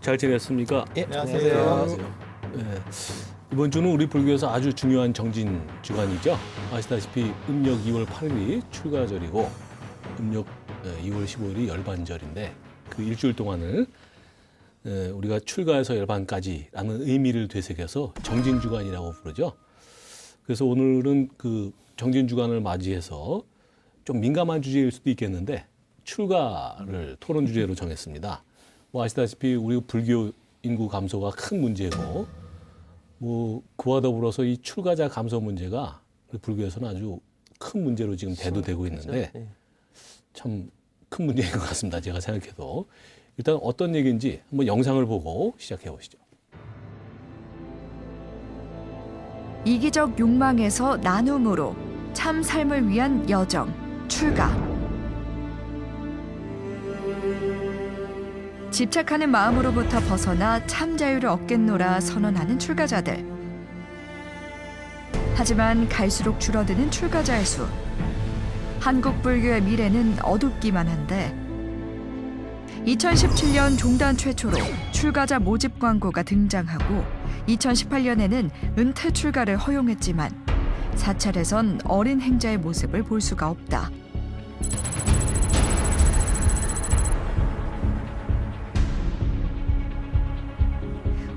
잘 지냈습니까? 예, 안녕하세요. 예, 이번 주는 우리 불교에서 아주 중요한 정진 주간이죠. 아시다시피 음력 2월 8일이 출가절이고 음력 2월 15일이 열반절인데 그 일주일 동안을 우리가 출가에서 열반까지라는 의미를 되새겨서 정진 주간이라고 부르죠. 그래서 오늘은 그 정진 주간을 맞이해서 좀 민감한 주제일 수도 있겠는데 출가를 토론 주제로 정했습니다. 뭐 아시다시피 우리 불교 인구 감소가 큰 문제고 뭐 그와 더불어서 이 출가자 감소 문제가 우리 불교에서는 아주 큰 문제로 지금 대두되고 있는데 참 큰 문제인 것 같습니다. 제가 생각해도 일단 어떤 얘기인지 한번 영상을 보고 시작해 보시죠. 이기적 욕망에서 나눔으로 참 삶을 위한 여정, 출가. 집착하는 마음으로부터 벗어나 참 자유를 얻겠노라 선언하는 출가자들. 하지만 갈수록 줄어드는 출가자의 수. 한국 불교의 미래는 어둡기만 한데 2017년 종단 최초로 출가자 모집 광고가 등장하고 2018년에는 은퇴 출가를 허용했지만 사찰에선 어린 행자의 모습을 볼 수가 없다.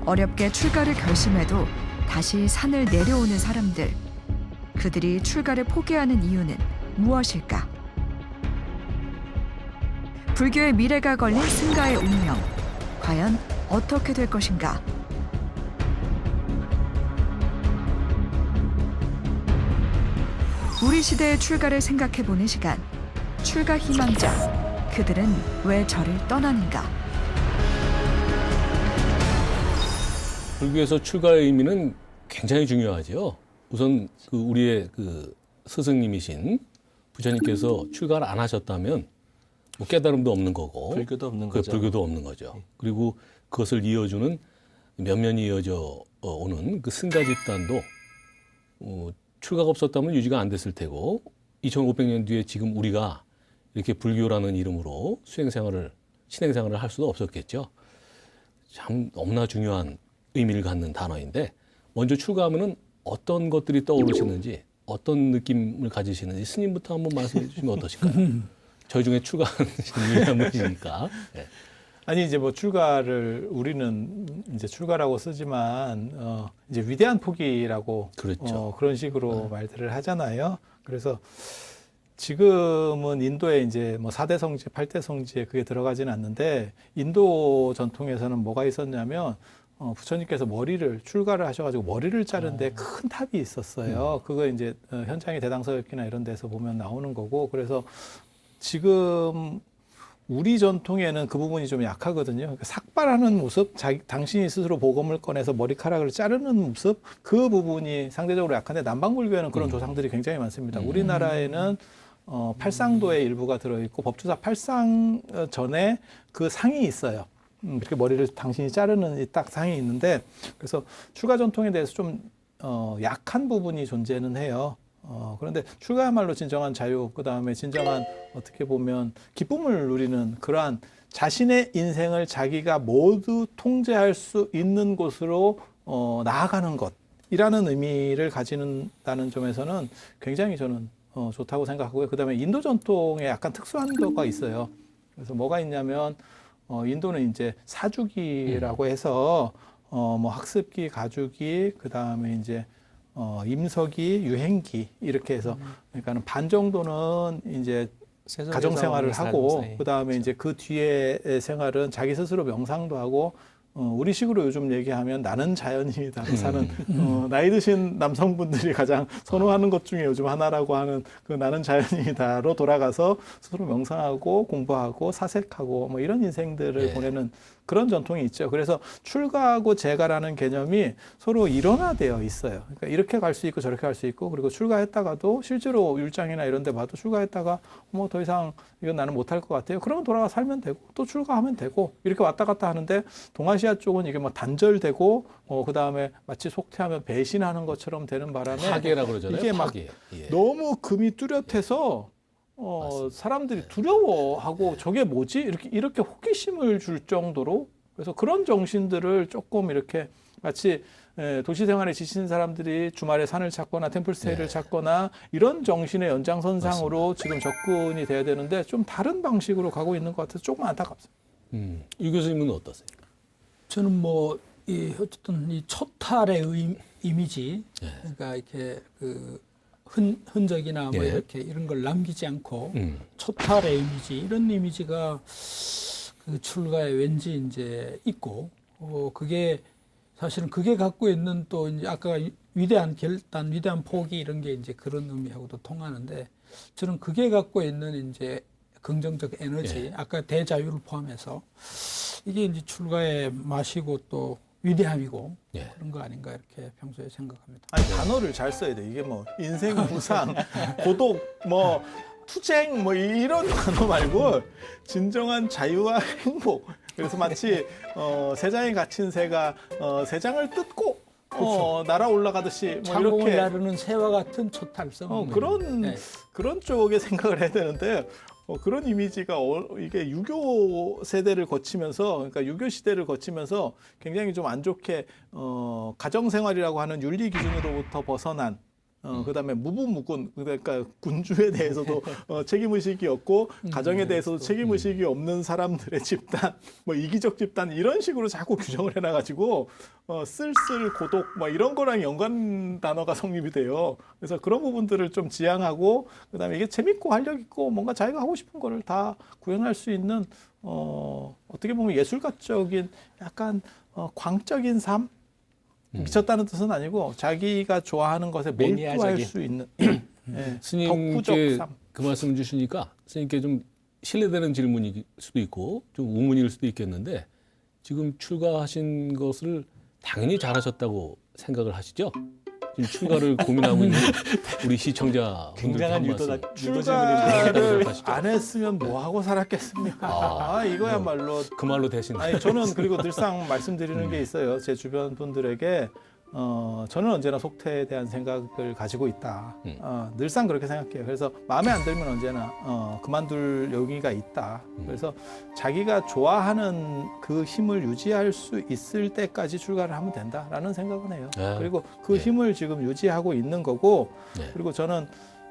어렵게 출가를 결심해도 다시 산을 내려오는 사람들. 그들이 출가를 포기하는 이유는 무엇일까? 불교의 미래가 걸린 승가의 운명. 과연 어떻게 될 것인가? 우리 시대의 출가를 생각해보는 시간. 출가 희망자. 그들은 왜 저를 떠나는가? 불교에서 출가의 의미는 굉장히 중요하죠. 우선 그 우리의 그 스승님이신 부처님께서 출가를 안 하셨다면 뭐 깨달음도 없는 거고 불교도 없는 그 거죠. 불교도 없는 거죠. 그리고 그것을 이어주는 면면이 이어져 오는 그 승가 집단도 출가가 없었다면 유지가 안 됐을 테고 2500년 뒤에 지금 우리가 이렇게 불교라는 이름으로 신행생활을 할 수도 없었겠죠. 참 너무나 중요한 의미를 갖는 단어인데 먼저 출가하면은 어떤 것들이 떠오르시는지 어떤 느낌을 가지시는지 스님부터 한번 말씀해 주시면 어떠실까요? 저희 중에 출가하는 분이 한 분이니까. 네. 아니 이제 뭐 출가를 우리는 이제 출가라고 쓰지만 이제 위대한 포기라고 그렇죠. 그런 식으로 말들을 하잖아요. 그래서 지금은 인도에 이제 뭐 4대 성지, 8대 성지에 그게 들어가지는 않는데 인도 전통에서는 뭐가 있었냐면 부처님께서 출가를 하셔가지고 머리를 자른데 큰 탑이 있었어요. 그거 이제 현장의 대당서역기나 이런 데서 보면 나오는 거고 그래서 지금 우리 전통에는 그 부분이 좀 약하거든요. 그러니까 삭발하는 모습, 당신이 스스로 복음을 꺼내서 머리카락을 자르는 모습, 그 부분이 상대적으로 약한데 남방불교에는 그런 조상들이 굉장히 많습니다. 우리나라에는 팔상도의 일부가 들어있고 법주사 팔상 전에 그 상이 있어요. 이렇게 머리를 당신이 자르는 이 딱 상이 있는데 그래서 출가 전통에 대해서 좀 약한 부분이 존재는 해요. 그런데 출가야말로 진정한 자유, 그 다음에 진정한 어떻게 보면 기쁨을 누리는 그러한 자신의 인생을 자기가 모두 통제할 수 있는 곳으로 나아가는 것이라는 의미를 가지는다는 점에서는 굉장히 저는 좋다고 생각하고요. 그 다음에 인도 전통에 약간 특수한 거가 있어요. 그래서 뭐가 있냐면 인도는 이제 사주기라고 해서 뭐 학습기, 가주기, 그 다음에 이제 임서기, 유행기 이렇게 해서 그러니까는 반 정도는 이제 가정 생활을 하고 그 다음에 이제 그 뒤에 생활은 자기 스스로 명상도 하고 우리식으로 요즘 얘기하면 나는 자연인이다 사는 나이 드신 남성분들이 가장 선호하는 것 중에 요즘 하나라고 하는 그 나는 자연인이다로 돌아가서 스스로 명상하고 공부하고 사색하고 뭐 이런 인생들을 보내는 그런 전통이 있죠. 그래서 출가하고 재가라는 개념이 서로 일원화되어 있어요. 그러니까 이렇게 갈 수 있고 저렇게 갈 수 있고 그리고 출가했다가도 실제로 율장이나 이런 데 봐도 출가했다가 뭐 더 이상 이건 나는 못할 것 같아요. 그러면 돌아가 살면 되고 또 출가하면 되고 이렇게 왔다 갔다 하는데 동아시아 쪽은 이게 뭐 단절되고 그 다음에 마치 속퇴하면 배신하는 것처럼 되는 바람에 파괴라고 그러잖아요. 이게 막 파괴. 예. 너무 금이 뚜렷해서 사람들이 두려워하고 저게 뭐지? 이렇게 호기심을 줄 정도로 그래서 그런 정신들을 조금 이렇게 마치 도시 생활에 지친 사람들이 주말에 산을 찾거나 템플스테이를 네. 찾거나 이런 정신의 연장선상으로 지금 접근이 돼야 되는데 좀 다른 방식으로 가고 있는 것 같아서 조금 안타깝습니다. 유 교수님은 어떠세요? 저는 뭐, 어쨌든 이 초탈의 이미지, 네. 그러니까 이렇게 그 흔적이나 뭐 예. 이렇게 이런 걸 남기지 않고 음. 초탈의 이미지, 이런 이미지가 그 출가에 왠지 이제 있고, 그게 사실은 그게 갖고 있는 또 이제 아까 위대한 결단, 위대한 포기 이런 게 이제 그런 의미하고도 통하는데 저는 그게 갖고 있는 이제 긍정적 에너지, 예. 아까 대자유를 포함해서 이게 이제 출가의 맛이고 또 위대함이고 예. 그런 거 아닌가 이렇게 평소에 생각합니다. 아니 단어를 잘 써야 돼. 이게 뭐 인생 무상, 고독, 뭐 투쟁 뭐 이런 단어 말고 진정한 자유와 행복. 그래서 마치 새장에 갇힌 새가 새장을 뜯고 날아 올라가듯이 뭐 창공을 이렇게 나르는 새와 같은 초탈성. 그런 네. 그런 쪽의 생각을 해야 되는데 그런 이미지가 이게 유교 세대를 거치면서 그러니까 유교 시대를 거치면서 굉장히 좀 안 좋게 가정 생활이라고 하는 윤리 기준으로부터 벗어난 그다음에 무분무군 그러니까 군주에 대해서도 책임 의식이 없고 가정에 대해서도 책임 의식이 없는 사람들의 집단 뭐 이기적 집단 이런 식으로 자꾸 규정을 해놔가지고 쓸쓸 고독 뭐 이런 거랑 연관 단어가 성립이 돼요. 그래서 그런 부분들을 좀 지양하고 그다음에 이게 재밌고 활력 있고 뭔가 자기가 하고 싶은 거를 다 구현할 수 있는 어떻게 보면 예술가적인 약간 광적인 삶. 미쳤다는 뜻은 아니고 자기가 좋아하는 것에 몰두할 매니아적인. 수 있는 스님께 덕후적 삶. 그 말씀을 주시니까 스님께 좀 신뢰되는 질문일 수도 있고 좀 우문일 수도 있겠는데 지금 출가하신 것을 당연히 잘하셨다고 생각을 하시죠? 지금 출가를 고민하고 있는 우리 시청자분들께 굉장한 한 말씀. 출가를 생각하시죠? 안 했으면 뭐 하고 살았겠습니까? 이거야말로 그 말로 대신 아니 저는 그리고 늘상 말씀드리는 게 있어요. 제 주변 분들에게 저는 언제나 속태에 대한 생각을 가지고 있다. 늘상 그렇게 생각해요. 그래서 마음에 안 들면 언제나 그만둘 용의가 있다. 그래서 자기가 좋아하는 그 힘을 유지할 수 있을 때까지 출가를 하면 된다라는 생각은 해요. 아, 그리고 그 예. 힘을 지금 유지하고 있는 거고 네. 그리고 저는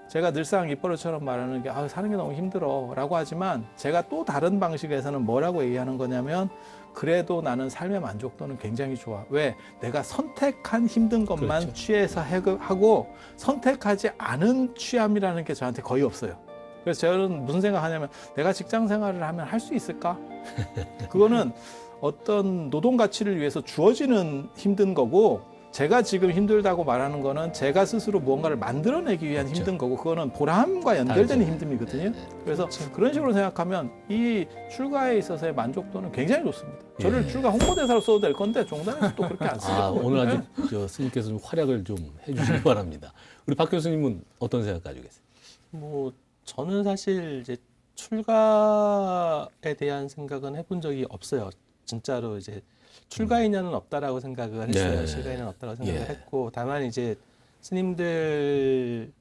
제가 늘상 입버릇처럼 말하는 게 사는 게 너무 힘들어라고 하지만 제가 또 다른 방식에서는 뭐라고 얘기하는 거냐면 그래도 나는 삶의 만족도는 굉장히 좋아. 왜? 내가 선택한 힘든 것만 그렇죠. 취해서 하고 선택하지 않은 취함이라는 게 저한테 거의 없어요. 그래서 저는 무슨 생각하냐면 내가 직장 생활을 하면 할 수 있을까? 그거는 어떤 노동 가치를 위해서 주어지는 힘든 거고 제가 지금 힘들다고 말하는 거는 제가 스스로 무언가를 만들어내기 위한 그렇죠. 힘든 거고 그거는 보람과 연결되는 다르죠. 힘듦이거든요. 네, 네. 그래서 그런 식으로 생각하면 이 출가에 있어서의 만족도는 굉장히 좋습니다. 저를 예. 출가 홍보대사로 써도 될 건데 종단에서 또 그렇게 안 쓰고 오늘 아주 스님께서 좀 활약을 좀 해주시기 바랍니다. 우리 박 교수님은 어떤 생각 가지고 계세요? 뭐 저는 사실 이제 출가에 대한 생각은 해본 적이 없어요. 진짜로 이제 출가인연은 없다라고 생각을 했어요. 네. 출가인연은 없다라고 생각을 예. 했고 다만 이제 스님들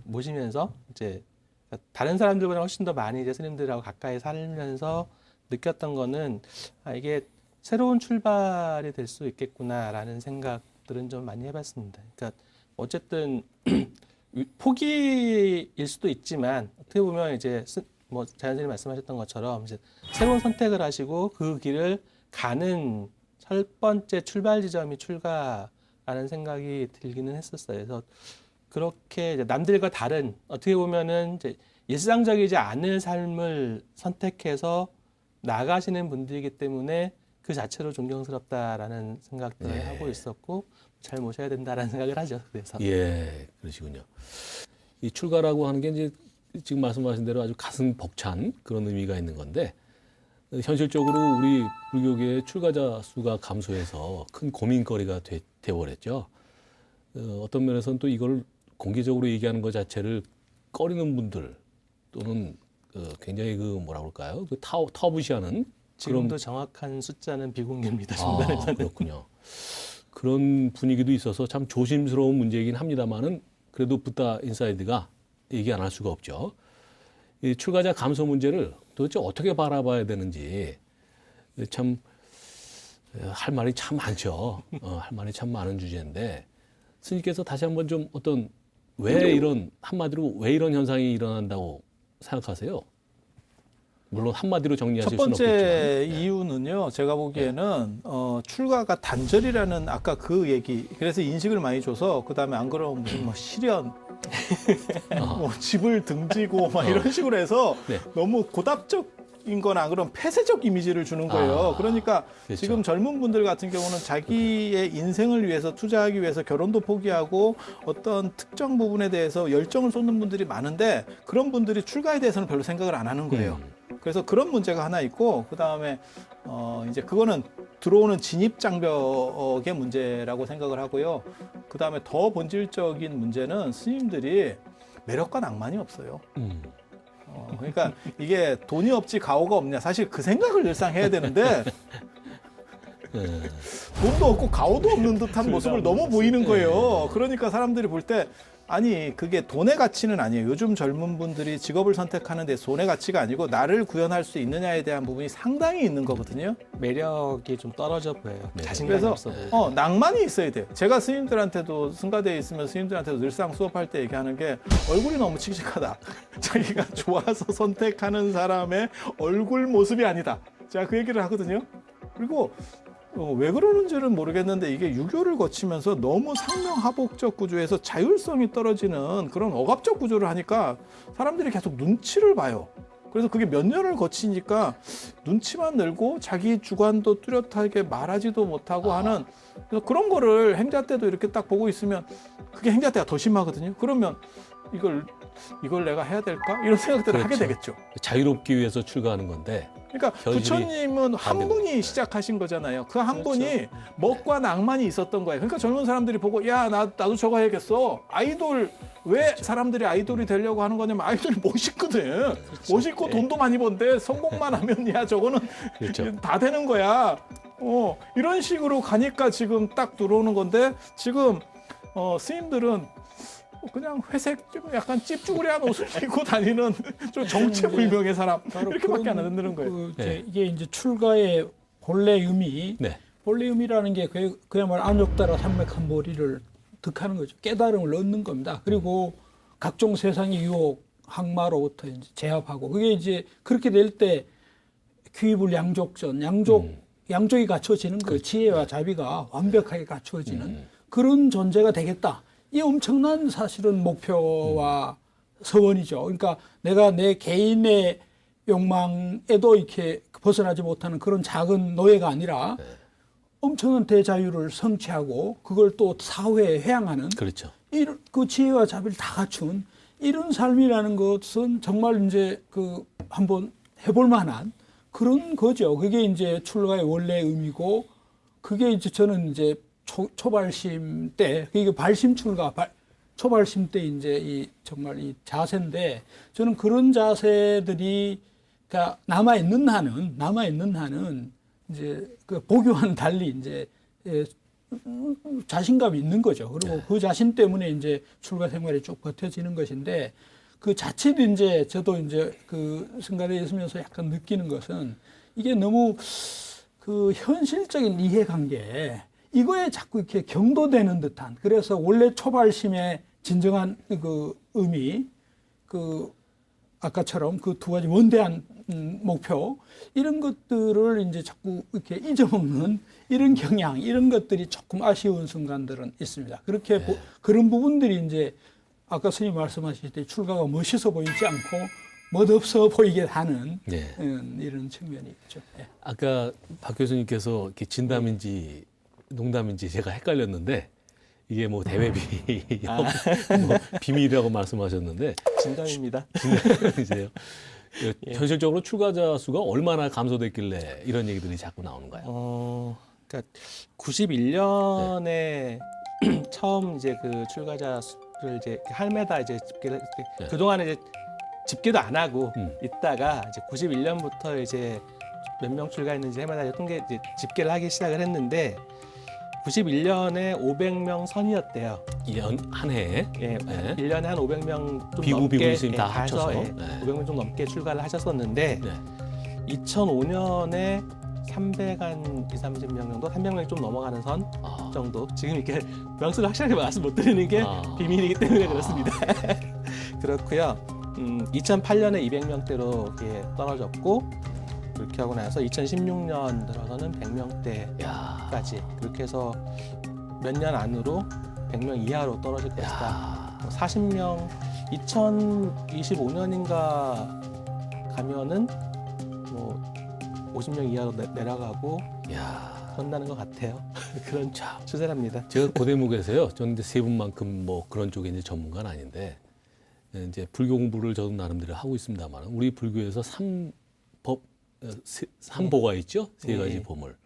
모시면서 이제 다른 사람들보다 훨씬 더 많이 이제 스님들하고 가까이 살면서 느꼈던 거는 이게 새로운 출발이 될 수 있겠구나라는 생각들은 좀 많이 해봤습니다. 그러니까 어쨌든 포기일 수도 있지만 어떻게 보면 이제 뭐 자연스레 말씀하셨던 것처럼 이제 새로운 선택을 하시고 그 길을 가는 첫 번째 출발 지점이 출가라는 생각이 들기는 했었어요. 그래서 그렇게 이제 남들과 다른 어떻게 보면은 이제 일상적이지 않은 삶을 선택해서 나가시는 분들이기 때문에 그 자체로 존경스럽다라는 생각들을 네. 하고 있었고 잘 모셔야 된다라는 생각을 하죠. 그래서 예, 그러시군요. 이 출가라고 하는 게 이제 지금 말씀하신 대로 아주 가슴 벅찬 그런 의미가 있는 건데 현실적으로 우리 불교계의 출가자 수가 감소해서 큰 고민거리가 되어버렸죠. 어떤 면에서는 또 이걸 공개적으로 얘기하는 것 자체를 꺼리는 분들 또는 굉장히 뭐라 그럴까요? 터부시하는 지금도 정확한 숫자는 비공개입니다. 중간에서는. 그렇군요. 그런 분위기도 있어서 참 조심스러운 문제이긴 합니다만은 그래도 붓다 인사이드가 얘기 안 할 수가 없죠. 이 출가자 감소 문제를 도대체 어떻게 바라봐야 되는지 참 할 말이 참 많죠. 할 말이 참 많은 주제인데 스님께서 다시 한번 좀 어떤 왜 이런 한마디로 왜 이런 현상이 일어난다고 생각하세요? 물론 한마디로 정리하실 첫 수는 없겠지만. 번째 이유는요, 제가 보기에는 출가가 단절이라는 아까 그 얘기, 그래서 인식을 많이 줘서 그 다음에 안 그러면 무슨 뭐 실현, 뭐 집을 등지고 막 이런 식으로 해서 네. 너무 고답적인 거나 그런 폐쇄적 이미지를 주는 거예요. 그러니까 그렇죠. 지금 젊은 분들 같은 경우는 자기의 인생을 위해서 투자하기 위해서 결혼도 포기하고 어떤 특정 부분에 대해서 열정을 쏟는 분들이 많은데 그런 분들이 출가에 대해서는 별로 생각을 안 하는 거예요. 그래서 그런 문제가 하나 있고 그 다음에 이제 그거는 들어오는 진입 장벽의 문제라고 생각을 하고요. 그 다음에 더 본질적인 문제는 스님들이 매력과 낭만이 없어요. 그러니까 이게 돈이 없지 가오가 없냐. 사실 그 생각을 늘상 해야 되는데 돈도 없고 가오도 없는 듯한 모습을 너무 보이는 거예요. 그러니까 사람들이 볼 때 아니 그게 돈의 가치는 아니에요. 요즘 젊은 분들이 직업을 선택하는 데 돈의 가치가 아니고 나를 구현할 수 있느냐에 대한 부분이 상당히 있는 거거든요. 매력이 좀 떨어져 보여요. 네. 자신감이 그래서 없어 보여요. 낭만이 있어야 돼. 제가 스님들한테도 승가대에 있으면 스님들한테도 늘상 수업할 때 얘기하는 게 얼굴이 너무 칙칙하다. 자기가 좋아서 선택하는 사람의 얼굴 모습이 아니다. 제가 그 얘기를 하거든요. 그리고 왜 그러는지는 모르겠는데 이게 유교를 거치면서 너무 상명하복적 구조에서 자율성이 떨어지는 그런 억압적 구조를 하니까 사람들이 계속 눈치를 봐요. 그래서 그게 몇 년을 거치니까 눈치만 늘고 자기 주관도 뚜렷하게 말하지도 못하고 하는 그래서 그런 거를 행자 때도 이렇게 딱 보고 있으면 그게 행자 때가 더 심하거든요. 그러면 이걸 내가 해야 될까? 이런 생각들을 하게 그렇죠. 되겠죠. 자유롭기 위해서 출가하는 건데 그러니까 현실이 부처님은 한 반대로. 분이 시작하신 거잖아요. 그 한 그렇죠. 분이 멋과 낭만이 있었던 거예요. 그러니까 젊은 사람들이 보고 야, 나도 저거 해야겠어. 아이돌 왜 사람들이 아이돌이 되려고 하는 거냐면 아이돌이 멋있거든. 멋있고 돈도 많이 번데 성공만 하면 야 저거는 그렇죠. 다 되는 거야. 이런 식으로 가니까 지금 딱 들어오는 건데 지금 스님들은 그냥 회색 좀 약간 찝쭈그리한 옷을 입고 다니는 좀 정체불명의 사람 이렇게밖에 안 되는 거예요. 네. 이게 이제 출가의 본래 의미, 네. 본래 의미라는 게 그야말로 안욕따라 삼맥한 머리를 득하는 거죠. 깨달음을 얻는 겁니다. 그리고 각종 세상의 유혹, 항마로부터 이제 제압하고 그게 이제 그렇게 될 때 귀불 양족전, 양족이 갖춰지는 거예요. 지혜와 자비가 완벽하게 갖춰지는 그런 존재가 되겠다. 이 엄청난 사실은 목표와 서원이죠. 그러니까 내가 내 개인의 욕망에도 이렇게 벗어나지 못하는 그런 작은 노예가 아니라 엄청난 대자유를 성취하고 그걸 또 사회에 회양하는 그렇죠. 그 지혜와 자비를 다 갖춘 이런 삶이라는 것은 정말 이제 한번 해볼 만한 그런 거죠. 그게 이제 출가의 원래 의미고 그게 이제 저는 이제 초발심 때, 이게 발심 출가, 초발심 때 이제 정말 이 자세인데, 저는 그런 자세들이, 그러니까 남아있는 한은, 이제 그 보교와는 달리 이제, 자신감이 있는 거죠. 그리고 그 자신 때문에 이제 출가 생활이 쭉 버텨지는 것인데, 그 자체도 이제 저도 이제 그 승가대에 있으면서 약간 느끼는 것은 이게 너무 그 현실적인 이해관계, 이거에 자꾸 이렇게 경도되는 듯한 그래서 원래 초발심의 진정한 그 의미 아까처럼 그 두 가지 원대한 목표 이런 것들을 이제 자꾸 이렇게 잊어먹는 이런 경향 이런 것들이 조금 아쉬운 순간들은 있습니다. 그렇게 그런 부분들이 이제 아까 스님 말씀하실 때 출가가 멋있어 보이지 않고 멋없어 보이게 하는 이런 측면이 있죠. 아까 박 교수님께서 이렇게 진담인지 농담인지 제가 헷갈렸는데 이게 뭐 대외비 뭐 비밀이라고 말씀하셨는데 진담입니다. 진담이세요. 현실적으로 출가자 수가 얼마나 감소됐길래 이런 얘기들이 자꾸 나오는가요? 그러니까 91년에 처음 이제 그 출가자를 이제 할매다 이제 집계를 그동안에 이제 집계도 안 하고 있다가 이제 91년부터 이제 몇 명 출가했는지 해마다 통계 이제 집계를 하기 시작을 했는데 91년에 500명 선이었대요. 한 해에? 예, 네. 1년에 한 500명 좀 비구 넘게 스님 다 합쳐서? 네. 500명 좀 넘게 출가를 하셨었는데 네. 2005년에 300한 2, 30명 정도, 300명이 좀 넘어가는 선 아. 정도. 지금 이렇게 명수를 확실하게 말씀 못 드리는 게 비밀이기 때문에 그렇습니다. 그렇고요. 2008년에 200명대로 떨어졌고 그렇게 하고 나서 2016년 들어서는 100명대까지 그렇게 해서 몇 년 안으로 100명 이하로 떨어질 것이다. 40명 2025년인가 가면은 뭐 50명 이하로 내려가고 그런다는 것 같아요. 그런 추세랍니다. 제가 그 대목에서요. 저는 이제 세 분만큼 뭐 그런 쪽에 이제 전문가는 아닌데 이제 불교 공부를 저도 나름대로 하고 있습니다만 우리 불교에서 삼보가 있죠. 세 가지 보물.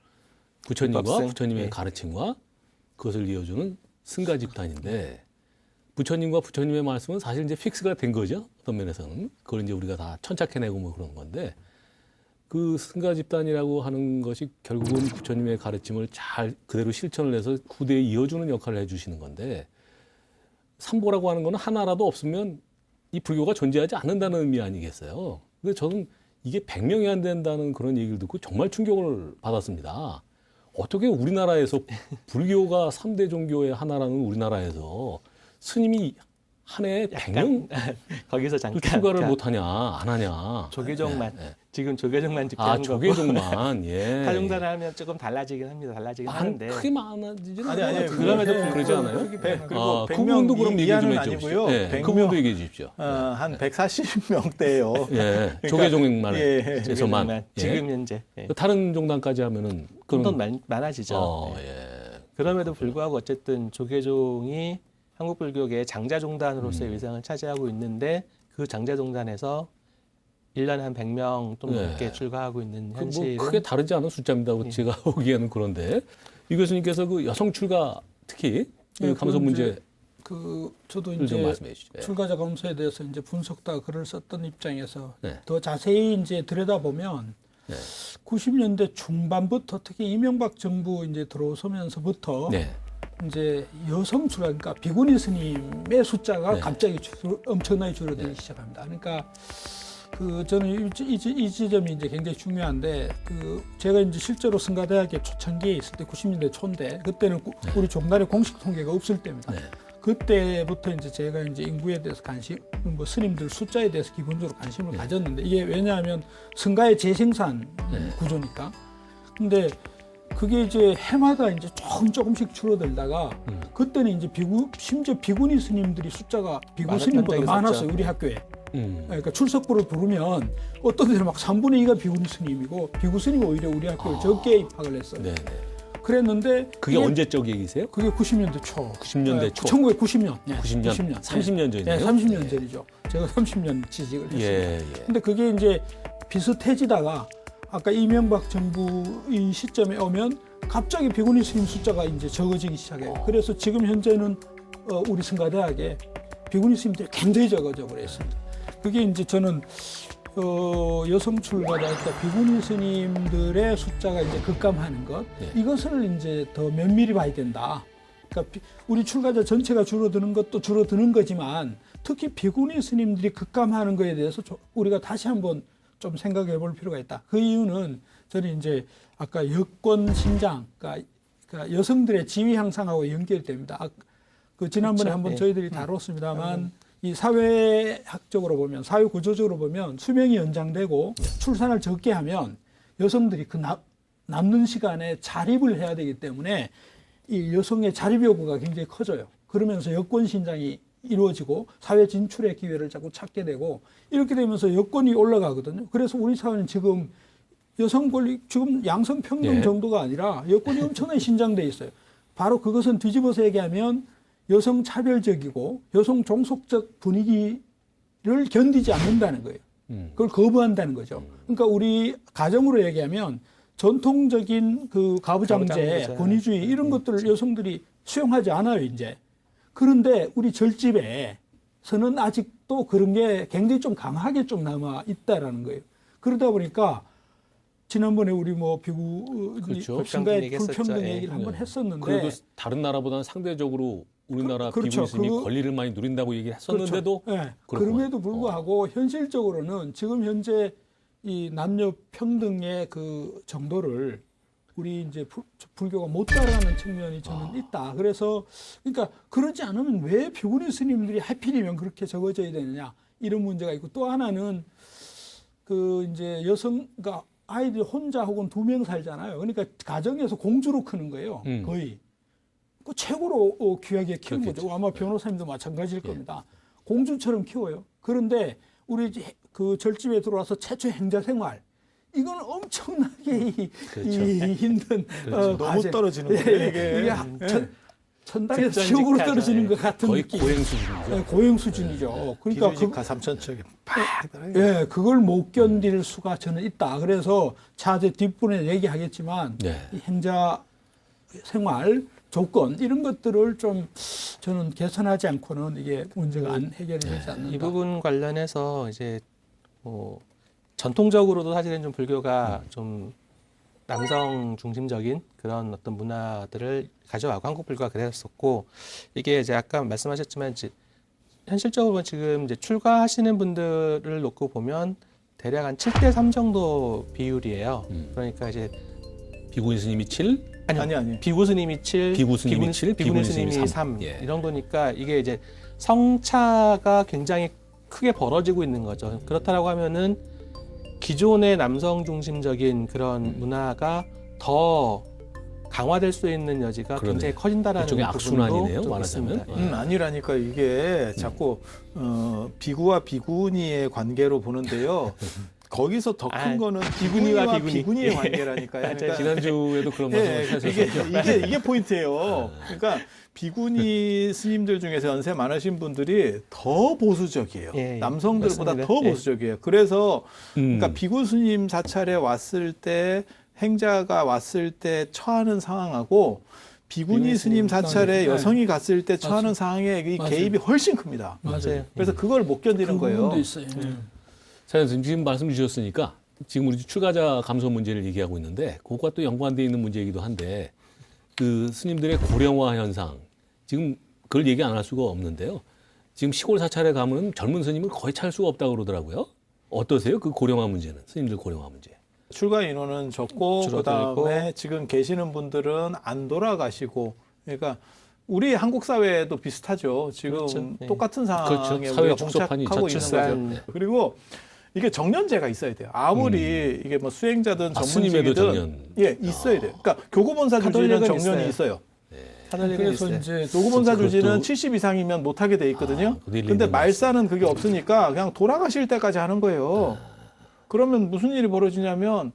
부처님과 법생. 부처님의 네. 가르침과 그것을 이어주는 승가 집단인데 부처님과 부처님의 말씀은 사실 이제 픽스가 된 거죠. 어떤 면에서는 그걸 이제 우리가 다 천착해내고 뭐 그런 건데 그 승가 집단이라고 하는 것이 결국은 부처님의 가르침을 잘 그대로 실천을 해서 후대에 이어주는 역할을 해주시는 건데 삼보라고 하는 거는 하나라도 없으면 이 불교가 존재하지 않는다는 의미 아니겠어요. 근데 저는 이게 100명이 안 된다는 그런 얘기를 듣고 정말 충격을 받았습니다. 어떻게 우리나라에서 불교가 3대 종교의 하나라는 우리나라에서 스님이 한 해에 100명 거기서 잠깐 출가를 못하냐 안 하냐. 조계종만 네, 네. 지금 조계종만 집계한 거고 조계종만 예. 타종사를 하면 조금 달라지긴 합니다. 달라지긴 하는데 크게 많아지지는 아니, 않아요. 그럼에도 그러지 않아요? 그리고 그분도 그럼 100명 얘기 좀 이하는 해주십시오. 아니고요. 예, 100명, 그분도 얘기해 주십시오. 한 140명대예요. 예, 조계종만 에서만 조계종만 지금 현재 다른 종단까지 하면은 좀 더 그럼 많아지죠. 예. 그럼에도 불구하고 어쨌든 조계종이 한국 불교계의 장자종단으로서의 위상을 차지하고 있는데 그 장자종단에서 1년에 한 100명 좀 네. 넘게 출가하고 있는 뭐 현실은 크게 다르지 않은 숫자입니다. 제가 보기에는 그런데 이 교수님께서 그 여성 출가 특히 그 네, 감소 그건 문제를 이제 저도 좀 이제 말씀해 주시죠. 예. 출가자 검소에 대해서 이제 분석다 글을 썼던 입장에서 네. 더 자세히 이제 들여다보면 네. 90년대 중반부터 특히 이명박 정부 이제 들어서면서부터 네. 이제 여성 출가 그러니까 비구니 스님의 숫자가 네. 갑자기 엄청나게 줄어들기 시작합니다. 그러니까 그 저는 이 지점이 이제 굉장히 중요한데 그 제가 이제 실제로 승가대학에 초창기에 있을 때 90년대 초인데 그때는 우리 종단의 공식 통계가 없을 때입니다. 네. 그때부터 이제 제가 이제 인구에 대해서 뭐 스님들 숫자에 대해서 기본적으로 관심을 가졌는데 이게 왜냐하면 승가의 재생산 구조니까. 근데 그게 이제 해마다 이제 조금씩 줄어들다가 그때는 이제 심지어 비구니 스님들이 숫자가 비구 많았던 스님보다 적이 많았어요. 있었죠. 우리 학교에. 그러니까 출석부를 부르면 어떤 데는 막 3분의 2가 비구니 스님이고 비구 스님이 오히려 우리 학교에 적게 입학을 했어요. 네. 그랬는데 그게 언제적 얘기세요? 그게 90년대 초. 90년대 초. 1990년. 네, 90년. 30년 전이네요. 네, 30년 전이죠. 제가 30년 취직을 했습니다. 예. 근데 그게 이제 비슷해지다가 아까 이명박 정부 이 시점에 오면 갑자기 비구니 스님 숫자가 이제 적어지기 시작해요. 그래서 지금 현재는 우리 승가대학에 비구니 스님들이 굉장히 적어져 버렸습니다. 그게 이제 저는 여성 출가자, 그러니까 비구니 스님들의 숫자가 이제 급감하는 것, 이것을 이제 더 면밀히 봐야 된다. 그러니까 우리 출가자 전체가 줄어드는 것도 줄어드는 거지만 특히 비구니 스님들이 급감하는 것에 대해서 우리가 다시 한번 좀 생각해 볼 필요가 있다. 그 이유는 저는 이제 아까 여권 신장, 그러니까 여성들의 지위 향상하고 연결됩니다. 그 지난번에 그렇죠? 한번 네. 저희들이 다뤘습니다만 이 사회학적으로 보면, 사회 구조적으로 보면 수명이 연장되고 출산을 적게 하면 여성들이 그 남는 시간에 자립을 해야 되기 때문에 이 여성의 자립 요구가 굉장히 커져요. 그러면서 여권 신장이 이루어지고 사회 진출의 기회를 자꾸 찾게 되고 이렇게 되면서 여건이 올라가거든요. 그래서 우리 사회는 지금 여성 권리, 지금 양성평등 정도가 아니라 여건이 엄청나게 신장돼 있어요. 바로 그것은 뒤집어서 얘기하면 여성 차별적이고 여성 종속적 분위기를 견디지 않는다는 거예요. 그걸 거부한다는 거죠. 그러니까 우리 가정으로 얘기하면 전통적인 그 가부장제, 권위주의 이런 것들을 여성들이 수용하지 않아요, 이제. 그런데 우리 절집에서는 아직도 그런 게 굉장히 좀 강하게 좀 남아 있다라는 거예요. 그러다 보니까 지난번에 우리 뭐 비구 그렇죠. 신가의 얘기했었죠. 불평등 예. 얘기를 한번 했었는데 그래도 다른 나라보다는 상대적으로 우리나라 그렇죠. 비구니 스님이 권리를 많이 누린다고 얘기를 했었는데도 그렇죠. 네. 그렇구나. 그럼에도 불구하고 현실적으로는 지금 현재 이 남녀 평등의 그 정도를 우리 이제 불교가 못 따라가는 측면이 저는 있다. 그래서 그러니까 그러지 않으면 왜 비구니 스님들이 하필이면 그렇게 적어져야 되느냐 이런 문제가 있고 또 하나는 그 이제 여성 그러니까 아이들이 혼자 혹은 2명 살잖아요. 그러니까 가정에서 공주로 크는 거예요. 거의. 그 최고로 귀하게 키운 거죠. 아마 변호사님도 마찬가지일 겁니다. 공주처럼 키워요. 그런데 우리 이제 그 절집에 들어와서 최초 행자 생활 이건 엄청나게 이 힘든 너무 과제. 떨어지는 거예요, 이게. 천당에서 지옥으로 떨어지는 것 같은 거의 느낌. 고행 수준이죠. 네, 고행 수준이죠. 그러니까 비루지가 삼천척에 팍 떨어져요. 예, 그걸 못 견딜 수가 저는 있다. 그래서 차제 뒷부분에 얘기하겠지만 네. 이 행자 생활 조건 이런 것들을 좀 저는 개선하지 않고는 이게 문제가 안 해결이 되지 않는다. 이 부분 관련해서 이제 뭐 전통적으로도 사실은 좀 불교가 좀 남성 중심적인 그런 어떤 문화들을 가져와고 한국 불교가 그랬었고 이게 이제 아까 말씀하셨지만 이제 현실적으로 지금 이제 출가하시는 분들을 놓고 보면 대략 한 7대3 정도 비율이에요. 그러니까 이제 비구니 스님이 7, 아니. 비구 스님이 7, 비구 스님이 7, 비구니 스님이 3. 3. 이 정도니까 이게 이제 성차가 굉장히 크게 벌어지고 있는 거죠. 그렇다라고 하면은 기존의 남성 중심적인 그런 문화가 더 강화될 수 있는 여지가 그러네. 굉장히 커진다라는 그쪽에 악순환이네요, 부분도 좀 말하자면. 있습니다. 아니라니까 이게 자꾸 비구와 비구니의 관계로 보는데요. 거기서 더 큰 거는 비구니와 비구니의 관계라니까요. 그러니까 지난주에도 그런 말씀을 하셨죠. 이게 포인트예요. 그러니까 비구니 스님들 중에서 연세 많으신 분들이 더 보수적이에요. 예, 예. 남성들보다 맞습니다. 더 예. 보수적이에요. 그래서 그러니까 비구 스님 사찰에 왔을 때 행자가 왔을 때 처하는 상황하고 비구니 스님 사찰에 네. 여성이 갔을 때 처하는 상황의 이 맞아요. 개입이 훨씬 큽니다. 맞아요. 그래서 그걸 못 견디는 그 거예요. 부분도 있어요. 사장님 지금 말씀 주셨으니까 지금 우리 출가자 감소 문제를 얘기하고 있는데 그것과 또 연관되어 있는 문제이기도 한데 그 스님들의 고령화 현상 지금 그걸 얘기 안 할 수가 없는데요. 지금 시골 사찰에 가면 젊은 스님을 거의 찾을 수가 없다고 그러더라고요. 어떠세요? 그 고령화 문제는 스님들 고령화 문제. 출가 인원은 적고 줄어들고. 그다음에 지금 계시는 분들은 안 돌아가시고 그러니까 우리 한국 사회도 비슷하죠. 지금 그렇죠. 네. 똑같은 상황에 그렇죠. 사회 우리가 축소판이 봉착하고 있는 저출산. 거죠. 그리고 이게 정년제가 있어야 돼요. 아무리 이게 뭐 수행자든 스님에도 전문직이든 정년. 예 있어야 돼요. 그러니까 교구본사 주지는 가톨릭은 정년이 있어요. 카톨릭은 그래서 있어요. 이제 교구본사 그것도- 주지는 70 이상이면 못 하게 돼 있거든요. 그것도 일리 근데 있는 말사는 그게 없으니까 그냥 돌아가실 때까지 하는 거예요. 그러면 무슨 일이 벌어지냐면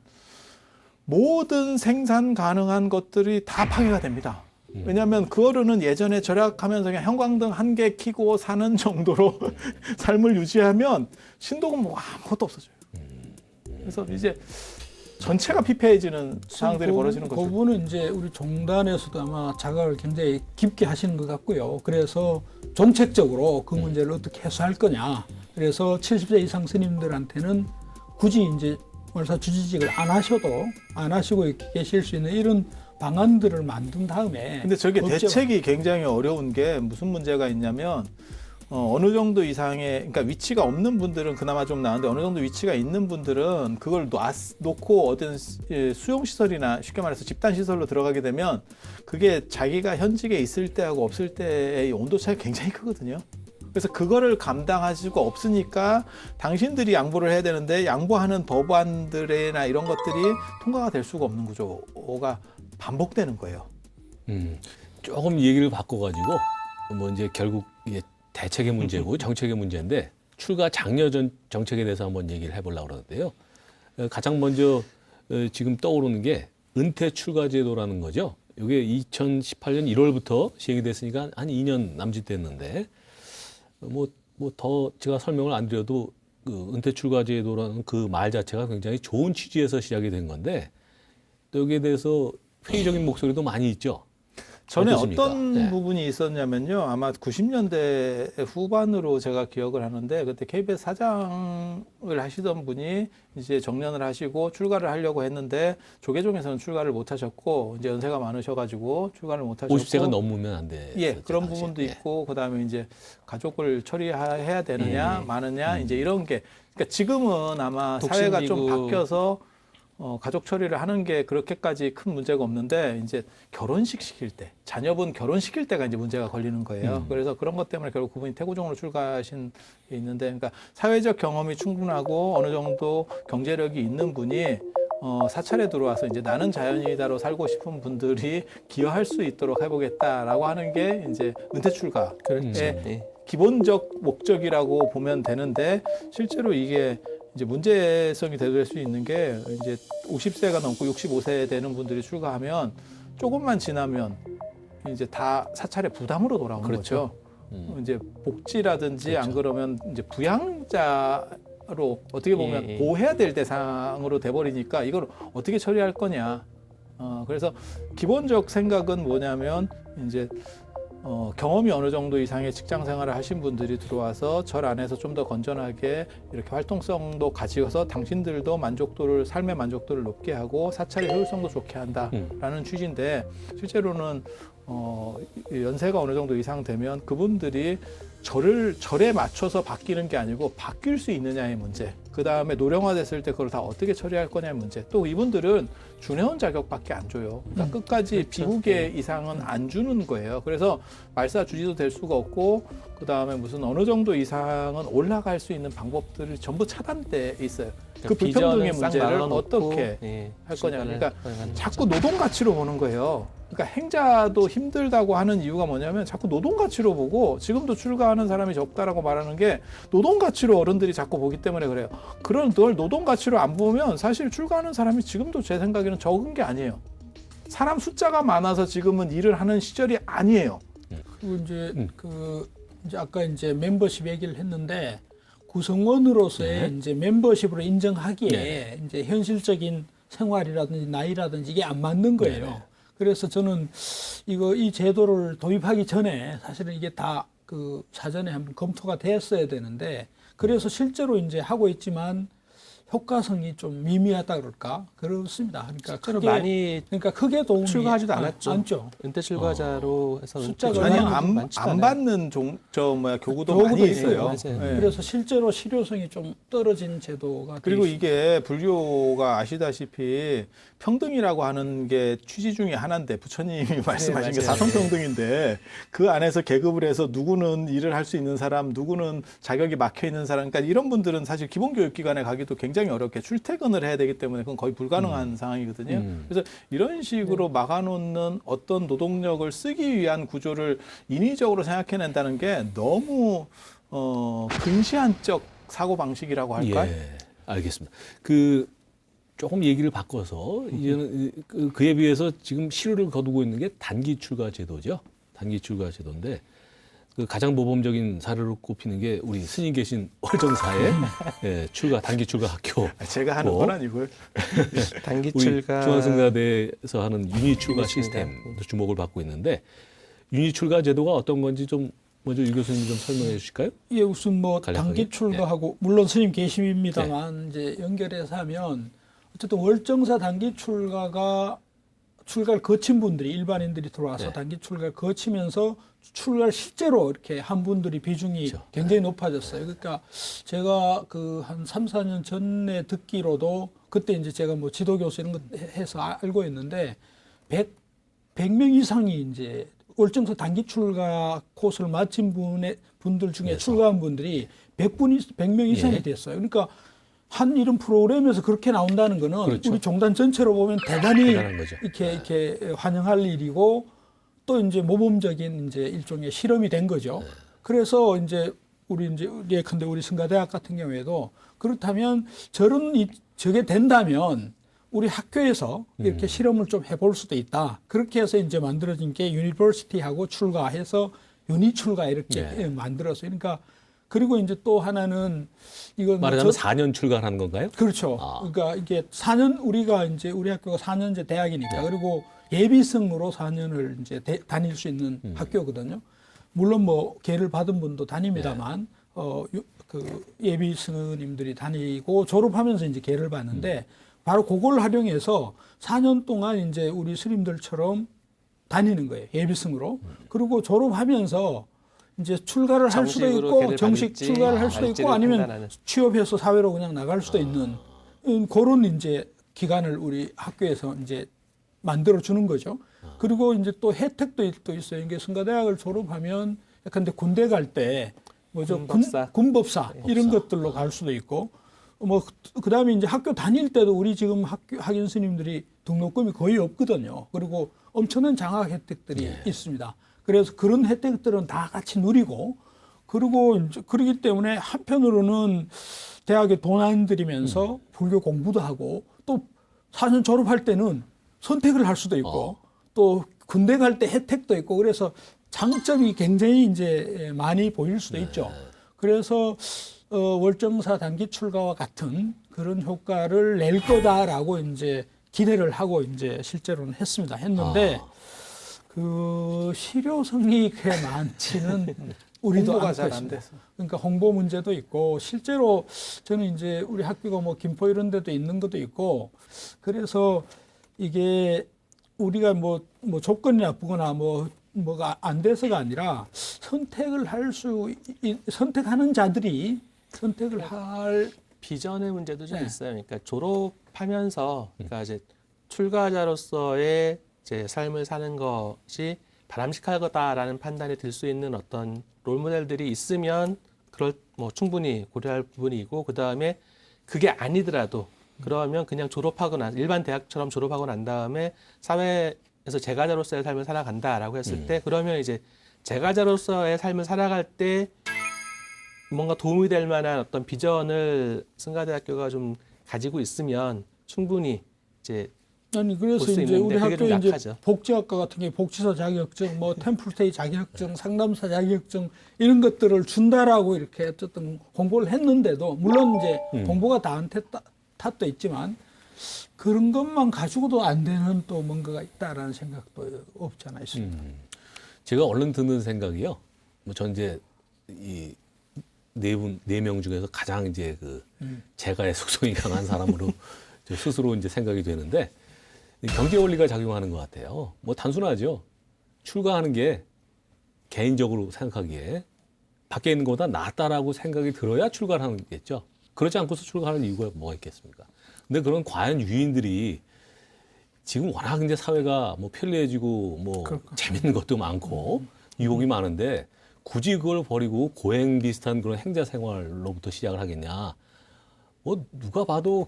모든 생산 가능한 것들이 다 파괴가 됩니다. 왜냐하면 그 어른은 예전에 절약하면서 그냥 형광등 한 개 켜고 사는 정도로 삶을 유지하면 신도금 뭐 아무것도 없어져요. 그래서 이제 전체가 피폐해지는 상황들이 벌어지는 거죠. 그분은 이제 우리 종단에서도 아마 자각을 굉장히 깊게 하시는 것 같고요. 그래서 정책적으로 그 문제를 어떻게 해소할 거냐. 그래서 70세 이상 스님들한테는 굳이 이제 월사 주지직을 안 하시고 이렇게 계실 수 있는 이런 방안들을 만든 다음에. 근데 저게 법적- 대책이 굉장히 어려운 게 무슨 문제가 있냐면 어느 정도 이상의 그러니까 위치가 없는 분들은 그나마 좀 나은데 어느 정도 위치가 있는 분들은 그걸 놓고 어떤 수용 시설이나 쉽게 말해서 집단 시설로 들어가게 되면 그게 자기가 현직에 있을 때하고 없을 때의 온도 차이가 굉장히 크거든요. 그래서 그거를 감당할 수가 없으니까 당신들이 양보를 해야 되는데 양보하는 법안들이나 이런 것들이 통과가 될 수가 없는 구조가 반복되는 거예요. 조금 얘기를 바꿔가지고 뭐 이제 결국 이게 대책의 문제고 정책의 문제인데 출가 장려 정책에 대해서 한번 얘기를 해보려고 그러는데요. 가장 먼저 지금 떠오르는 게 은퇴 출가 제도라는 거죠. 이게 2018년 1월부터 시행이 됐으니까 한 2년 남짓 됐는데 뭐 더 제가 설명을 안 드려도 그 은퇴 출가 제도라는 그 말 자체가 굉장히 좋은 취지에서 시작이 된 건데 또 여기에 대해서 회의적인 목소리도 많이 있죠. 전에 어떻습니까? 어떤 네. 부분이 있었냐면요. 아마 90년대 후반으로 제가 기억을 하는데 그때 KBS 사장을 하시던 분이 이제 정년을 하시고 출가를 하려고 했는데 조계종에서는 출가를 못 하셨고 이제 연세가 많으셔가지고 출가를 못 하셨고 50세가 넘으면 안 돼. 예, 그런 부분도 있고 그다음에 이제 가족을 처리해야 되느냐 마느냐 이제 이런 게 그러니까 지금은 아마 사회가 좀 독신이고. 바뀌어서 가족 처리를 하는 게 그렇게까지 큰 문제가 없는데 이제 결혼식 시킬 때 자녀분 결혼시킬 때가 이제 문제가 걸리는 거예요. 그래서 그런 것 때문에 결국 그분이 태고종으로 출가하신 게 있는데 그러니까 사회적 경험이 충분하고 어느 정도 경제력이 있는 분이 사찰에 들어와서 이제 나는 자연이다로 살고 싶은 분들이 기여할 수 있도록 해보겠다라고 하는 게 이제 은퇴 출가의 그렇죠. 네. 기본적 목적이라고 보면 되는데 실제로 이게 이제 문제성이 될 수 있는 게 이제 50세가 넘고 65세 되는 분들이 출가하면 조금만 지나면 이제 다 사찰의 부담으로 돌아오는 그렇죠. 거죠. 이제 복지라든지 그렇죠. 안 그러면 이제 부양자로 어떻게 보면 예. 보호해야 될 대상으로 돼버리니까 이걸 어떻게 처리할 거냐. 그래서 기본적 생각은 뭐냐면 이제 경험이 어느 정도 이상의 직장 생활을 하신 분들이 들어와서 절 안에서 좀 더 건전하게 이렇게 활동성도 가지고서 당신들도 삶의 만족도를 높게 하고 사찰의 효율성도 좋게 한다라는 취지인데 실제로는 연세가 어느 정도 이상 되면 그분들이 절에 맞춰서 바뀌는 게 아니고 바뀔 수 있느냐의 문제. 그 다음에 노령화됐을 때 그걸 다 어떻게 처리할 거냐의 문제. 또 이분들은 준회원 자격밖에 안 줘요. 그러니까 끝까지 그렇죠. 비후계 이상은 안 주는 거예요. 그래서 말사 주지도 될 수가 없고 그 다음에 무슨 어느 정도 이상은 올라갈 수 있는 방법들이 전부 차단돼 있어요. 그 불평등의 문제를 어떻게 할 거냐. 그러니까 자꾸 노동 가치로 보는 거예요. 그러니까 행자도 힘들다고 하는 이유가 뭐냐면 자꾸 노동 가치로 보고 지금도 출가하는 사람이 적다라고 말하는 게 노동 가치로 어른들이 자꾸 보기 때문에 그래요. 그런 걸 노동 가치로 안 보면 사실 출가하는 사람이 지금도 제 생각에는 적은 게 아니에요. 사람 숫자가 많아서 지금은 일을 하는 시절이 아니에요. 그리고 이제 이제 아까 이제 멤버십 얘기를 했는데 구성원으로서의 이제 멤버십으로 인정하기에 이제 현실적인 생활이라든지 나이라든지 이게 안 맞는 거예요. 네네. 그래서 저는 이 제도를 도입하기 전에 사실은 이게 다 그 사전에 한번 검토가 됐어야 되는데 그래서 실제로 이제 하고 있지만 효과성이 좀 미미하다 그럴까 그렇습니다. 그러니까 실제로 많이 크게 도움이 출가하지도 않았죠. 않죠. 은퇴 출가자로 해서 숫자가 아니 많이 안 받는 교구도 교구도 많이 있어요. 있어요. 맞아요. 네. 그래서 실제로 실효성이 좀 떨어진 제도가 그리고 돼 이게 불교가 아시다시피 평등이라고 하는 게 취지 중에 하나인데 부처님이 말씀하신 게 맞아요. 사성평등인데 그 안에서 계급을 해서 누구는 일을 할 수 있는 사람, 누구는 자격이 막혀 있는 사람, 그러니까 이런 분들은 사실 기본교육기관에 가기도 굉장히 어렵게 출퇴근을 해야 되기 때문에 그건 거의 불가능한 상황이거든요. 그래서 이런 식으로 막아놓는 어떤 노동력을 쓰기 위한 구조를 인위적으로 생각해낸다는 게 너무 근시안적 사고 방식이라고 할까요? 예, 알겠습니다. 조금 얘기를 바꿔서 이제는 그에 비해서 지금 실효를 거두고 있는 게 단기 출가 제도죠. 단기 출가 제도인데 가장 모범적인 사례로 꼽히는 게 우리 스님 계신 월정사의 단기 출가 학교. 제가 하는 건 아니고요. 단기 우리 출가 중앙성가대에서 하는 윤희 출가 그렇습니다. 시스템도 주목을 받고 있는데 윤희 출가 제도가 어떤 건지 좀 먼저 유 교수님 좀 설명해 주실까요? 예, 우선 뭐 간략하게. 단기 출가하고 물론 스님 계심입니다만 이제 연결해서 하면 어쨌든 월정사 단기 출가를 거친 분들이 일반인들이 들어와서 네. 단기 출가를 거치면서 출가를 실제로 이렇게 한 분들이 비중이 그렇죠. 굉장히 높아졌어요. 그러니까 제가 한 3, 4년 전에 듣기로도 그때 이제 제가 뭐 지도교수 이런 거 해서 알고 있는데 100명 이상이 이제 월정사 단기 출가 코스를 마친 분들 중에 그래서. 출가한 분들이 100명 이상이 예. 됐어요. 그러니까 한 이런 프로그램에서 그렇게 나온다는 거는 그렇죠. 우리 종단 전체로 보면 대단히 대단한 거죠. 이렇게 환영할 일이고 또 이제 모범적인 이제 일종의 실험이 된 거죠. 그래서 이제 우리 예컨대 우리 성가대학 같은 경우에도 그렇다면 저게 된다면 우리 학교에서 이렇게 실험을 좀 해볼 수도 있다. 그렇게 해서 이제 만들어진 게 유니버시티하고 출가해서 유니출가 이렇게 네. 만들어서 그러니까 그리고 이제 또 하나는 이건 말하자면 4년 출가하는 건가요? 그렇죠. 아. 그러니까 이게 4년 우리 학교가 4년제 대학이니까 그리고 예비생으로 4년을 이제 다닐 수 있는 학교거든요. 물론 뭐 계를 받은 분도 다닙니다만 그 예비 스님들이 다니고 졸업하면서 이제 계를 받는데 바로 그걸 활용해서 4년 동안 이제 우리 스님들처럼 다니는 거예요. 예비승으로. 그리고 졸업하면서 이제 출가를 할 수도 정식으로 있고 계를 정식 받을지 출가를 할 수도 있고 말지를 아니면 판단하는. 취업해서 사회로 그냥 나갈 수도 있는 그런 이제 기간을 우리 학교에서 이제 만들어 주는 거죠. 그리고 이제 또 혜택도 또 있어요. 이게 성가대학을 졸업하면 근데 군대 갈 때 뭐죠? 군법사. 군법사 이런 것들로 갈 수도 있고 뭐 그다음에 이제 학교 다닐 때도 우리 지금 학연 스님들이 등록금이 거의 없거든요. 그리고 엄청난 장학 혜택들이 있습니다. 그래서 그런 혜택들은 다 같이 누리고 그리고 이제 그러기 때문에 한편으로는 대학에 돈 안 들이면서 불교 공부도 하고 또 4년 졸업할 때는 선택을 할 수도 있고 또 군대 갈 때 혜택도 있고 그래서 장점이 굉장히 이제 많이 보일 수도 있죠. 그래서 월정사 단기 출가와 같은 그런 효과를 낼 거다라고 이제 기대를 하고 이제 실제로는 했는데 그 실효성이 그렇게 많지는 우리도 홍보가 않고 잘 안 있습니다. 돼서. 그러니까 홍보 문제도 있고 실제로 저는 이제 우리 학교가 뭐 김포 이런 데도 있는 것도 있고 그래서 이게 우리가 뭐 조건이 나쁘거나 뭐가 안 돼서가 아니라 선택을 선택하는 자들이 선택을 할 비전의 문제도 좀 네. 있어요. 그러니까 졸업하면서 그러니까 이제 출가자로서의 이제 삶을 사는 것이 바람직할 거다라는 판단이 들 수 있는 어떤 롤모델들이 있으면 그럴 뭐 충분히 고려할 부분이고 그 다음에 그게 아니더라도 그러면 그냥 일반 대학처럼 졸업하고 난 다음에 사회에서 제가자로서의 삶을 살아간다라고 했을 때 그러면 이제 제가자로서의 삶을 살아갈 때 뭔가 도움이 될 만한 어떤 비전을 승가대학교가 좀 가지고 있으면 충분히 이제 아니 그래서 볼수 이제 우리 있는데 그게 학교 좀 이제 약하죠. 복지학과 같은 게 복지사 자격증, 뭐 템플스테이 자격증, 상담사 자격증 이런 것들을 준다라고 이렇게 어쨌든 홍보를 했는데도 물론 이제 홍보가 다 안 탓도 있지만 그런 것만 가지고도 안 되는 또 뭔가가 있다라는 생각도 없지 않아 있습니다. 제가 얼른 드는 생각이요. 뭐 전 이제 이 네 명 중에서 가장 이제 그 제가의 속성이 강한 사람으로 저 스스로 이제 생각이 되는데 경제 원리가 작용하는 것 같아요. 뭐 단순하죠. 출가하는 게 개인적으로 생각하기에 밖에 있는 것보다 낫다라고 생각이 들어야 출가를 하는 거겠죠. 그렇지 않고서 출가하는 이유가 뭐가 있겠습니까? 근데 그런 과연 유인들이 지금 워낙 이제 사회가 뭐 편리해지고 뭐 재밌는 것도 많고 유혹이 많은데 굳이 그걸 버리고 고행 비슷한 그런 행자 생활로부터 시작을 하겠냐. 뭐 누가 봐도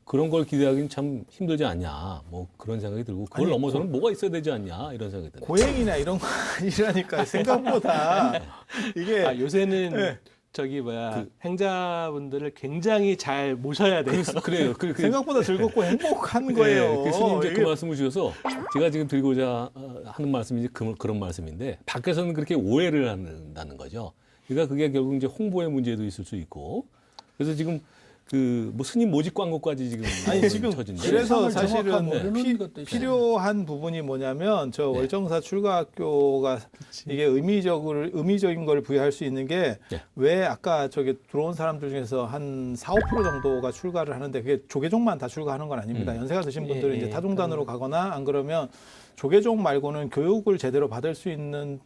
그런 걸 기대하기는 참 힘들지 않냐. 뭐 그런 생각이 들고 그걸 아니, 넘어서는 뭐가 있어야 되지 않냐 이런 생각이 드네요. 고행이나 이런 거 아니라니까 생각보다 이게 요새는 저기 행자분들을 굉장히 잘 모셔야 돼요. 그래요. 생각보다 즐겁고 행복한 거예요. 그 스님 이제 그 이게 말씀을 주셔서 제가 지금 드리고자 하는 말씀이 그런 말씀인데 밖에서는 그렇게 오해를 한다는 거죠. 그러니까 그게 결국 이제 홍보의 문제도 있을 수 있고 그래서 지금 그 뭐 스님 모집 광고까지 지금 아니 지금 처진데. 그래서 정확한 사실은 모르는 것도 있어요. 필요한 부분이 뭐냐면 저 네. 월정사 출가학교가 이게 의미적인 걸 부여할 수 있는 게 왜 네. 아까 저기 들어온 사람들 중에서 한 4~5% 정도가 출가를 하는데 그게 조계종만 다 출가하는 건 아닙니다. 연세가 드신 분들은 이제 타종단으로 가거나 안 그러면 조계종 말고는 교육을 제대로 받을 수 있는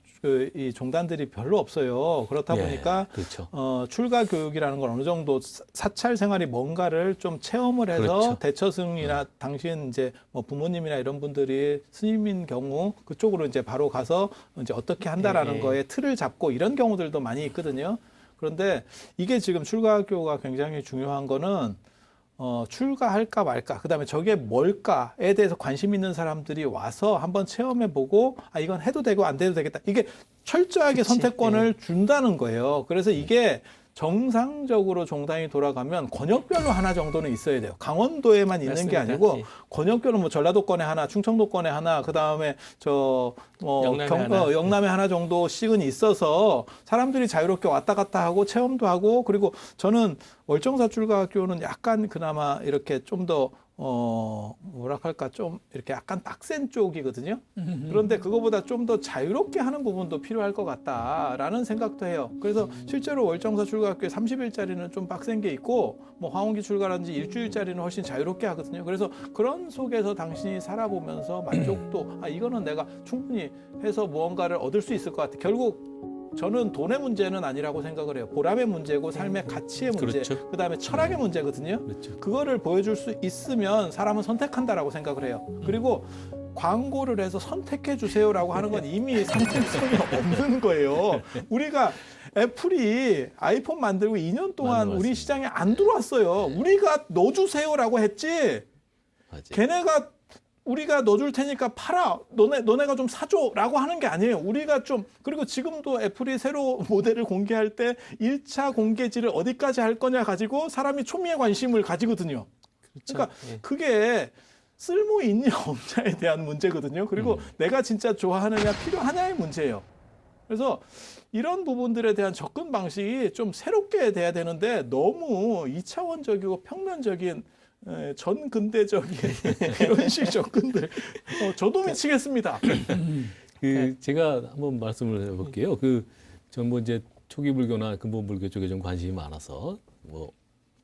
이 종단들이 별로 없어요. 그렇다 보니까 그렇죠. 출가 교육이라는 건 어느 정도 사찰 생활이 뭔가를 좀 체험을 해서 그렇죠. 대처승이나 당신 이제 뭐 부모님이나 이런 분들이 스님인 경우 그쪽으로 이제 바로 가서 이제 어떻게 한다라는 거에 틀을 잡고 이런 경우들도 많이 있거든요. 그런데 이게 지금 출가교가 굉장히 중요한 거는 출가할까 말까, 그 다음에 저게 뭘까에 대해서 관심 있는 사람들이 와서 한번 체험해보고, 이건 해도 되고 안 돼도 되겠다. 이게 철저하게 선택권을 준다는 거예요. 그래서 이게 정상적으로 종단이 돌아가면 권역별로 하나 정도는 있어야 돼요. 강원도에만 있는 게 맞습니다. 아니고 예. 권역별로 뭐 전라도권에 하나, 충청도권에 하나, 그 다음에 영남에 하나 정도씩은 있어서 사람들이 자유롭게 왔다 갔다 하고 체험도 하고, 그리고 저는 월정사 출가학교는 약간 그나마 이렇게 좀 더 뭐라 할까 좀 이렇게 약간 빡센 쪽이거든요. 그런데 그거보다 좀 더 자유롭게 하는 부분도 필요할 것 같다라는 생각도 해요. 그래서 실제로 월정사 출가학교에 30일짜리는 좀 빡센 게 있고 뭐 화원기 출가라든지 일주일짜리는 훨씬 자유롭게 하거든요. 그래서 그런 속에서 당신이 살아보면서 만족도 이거는 내가 충분히 해서 무언가를 얻을 수 있을 것 같아. 결국 저는 돈의 문제는 아니라고 생각을 해요. 보람의 문제고 삶의 가치의 문제, 그렇죠. 그다음에 철학의 문제거든요. 그렇죠. 그거를 보여줄 수 있으면 사람은 선택한다라고 생각을 해요. 그리고 광고를 해서 선택해 주세요라고 하는 건 이미 상품성이 없는 거예요. 우리가 애플이 아이폰 만들고 2년 동안 맞아, 우리 맞습니다. 시장에 안 들어왔어요. 우리가 넣어주세요라고 했지. 맞아요. 걔네가 우리가 넣어줄 테니까 팔아. 너네가 좀 사줘라고 하는 게 아니에요. 우리가 좀 그리고 지금도 애플이 새로 모델을 공개할 때 1차 공개지를 어디까지 할 거냐 가지고 사람이 초미의 관심을 가지거든요. 그러니까 예. 그게 쓸모 있냐 없냐에 대한 문제거든요. 그리고 내가 진짜 좋아하느냐 필요하냐의 문제예요. 그래서 이런 부분들에 대한 접근 방식이 좀 새롭게 돼야 되는데 너무 2차원적이고 평면적인 전근대적인 이런 식 접근들 저도 미치겠습니다. 제가 한번 말씀을 해볼게요. 전 뭐 이제 초기 불교나 근본 불교 쪽에 좀 관심이 많아서 뭐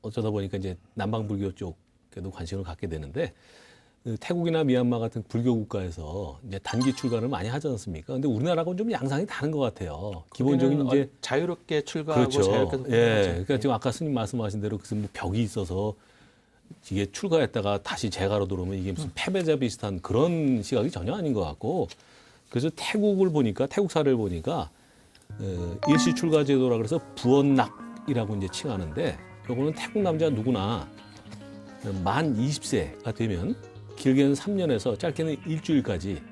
어쩌다 보니까 이제 남방 불교 쪽에도 관심을 갖게 되는데 태국이나 미얀마 같은 불교 국가에서 이제 단기 출가를 많이 하지 않습니까? 근데 우리나라하고는 좀 양상이 다른 것 같아요. 기본적인 이제 자유롭게 출가하고 그렇죠. 자유롭게 예, 선택하죠. 그러니까 지금 아까 스님 말씀하신 대로 무슨 뭐 벽이 있어서 이게 출가했다가 다시 재가로 들어오면 이게 무슨 패배자 비슷한 그런 시각이 전혀 아닌 것 같고 그래서 태국 사례를 보니까 일시 출가 제도라 그래서 부언낙이라고 이제 칭하는데 요거는 태국 남자 누구나 만 20세가 되면 길게는 3년에서 짧게는 일주일까지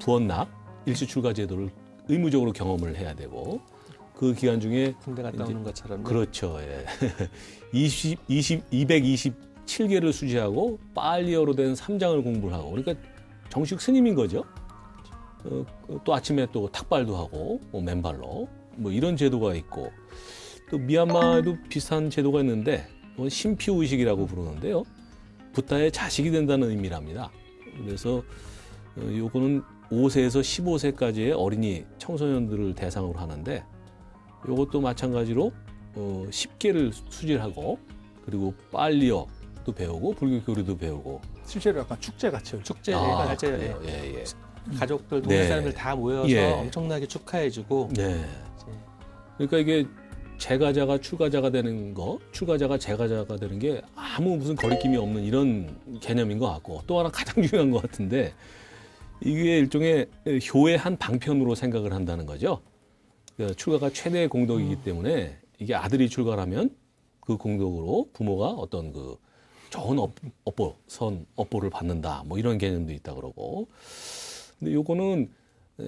부언낙 일시 출가 제도를 의무적으로 경험을 해야 되고 그 기간 중에 군대 갔다 이제 오는 것처럼. 그렇죠. 예. 227개를 수지하고 빨리어로 된 3장을 공부를 하고 그러니까 정식 스님인 거죠. 또 아침에 또 탁발도 하고 뭐 맨발로 뭐 이런 제도가 있고 또 미얀마에도 비슷한 제도가 있는데 그건 심피우 의식이라고 부르는데요. 부타의 자식이 된다는 의미랍니다. 그래서 요거는 5세에서 15세까지의 어린이 청소년들을 대상으로 하는데 요것도 마찬가지로 10개를 수질하고 그리고 빨리어도 배우고 불교 교리도 배우고 실제로 약간 축제 같이 축제 아, 이제 그래요? 예, 예. 가족들 동네 네. 사람들 다 모여서 예. 엄청나게 축하해주고 네. 그러니까 이게 재가자가 출가자가 되는 거, 출가자가 재가자가 되는 게 아무 무슨 거리낌이 없는 이런 개념인 것 같고 또 하나 가장 중요한 것 같은데 이게 일종의 효의 한 방편으로 생각을 한다는 거죠. 그러니까 출가가 최대의 공덕이기 때문에 이게 아들이 출가를 하면 그 공덕으로 부모가 어떤 그 좋은 업보를 받는다 뭐 이런 개념도 있다 그러고 근데 요거는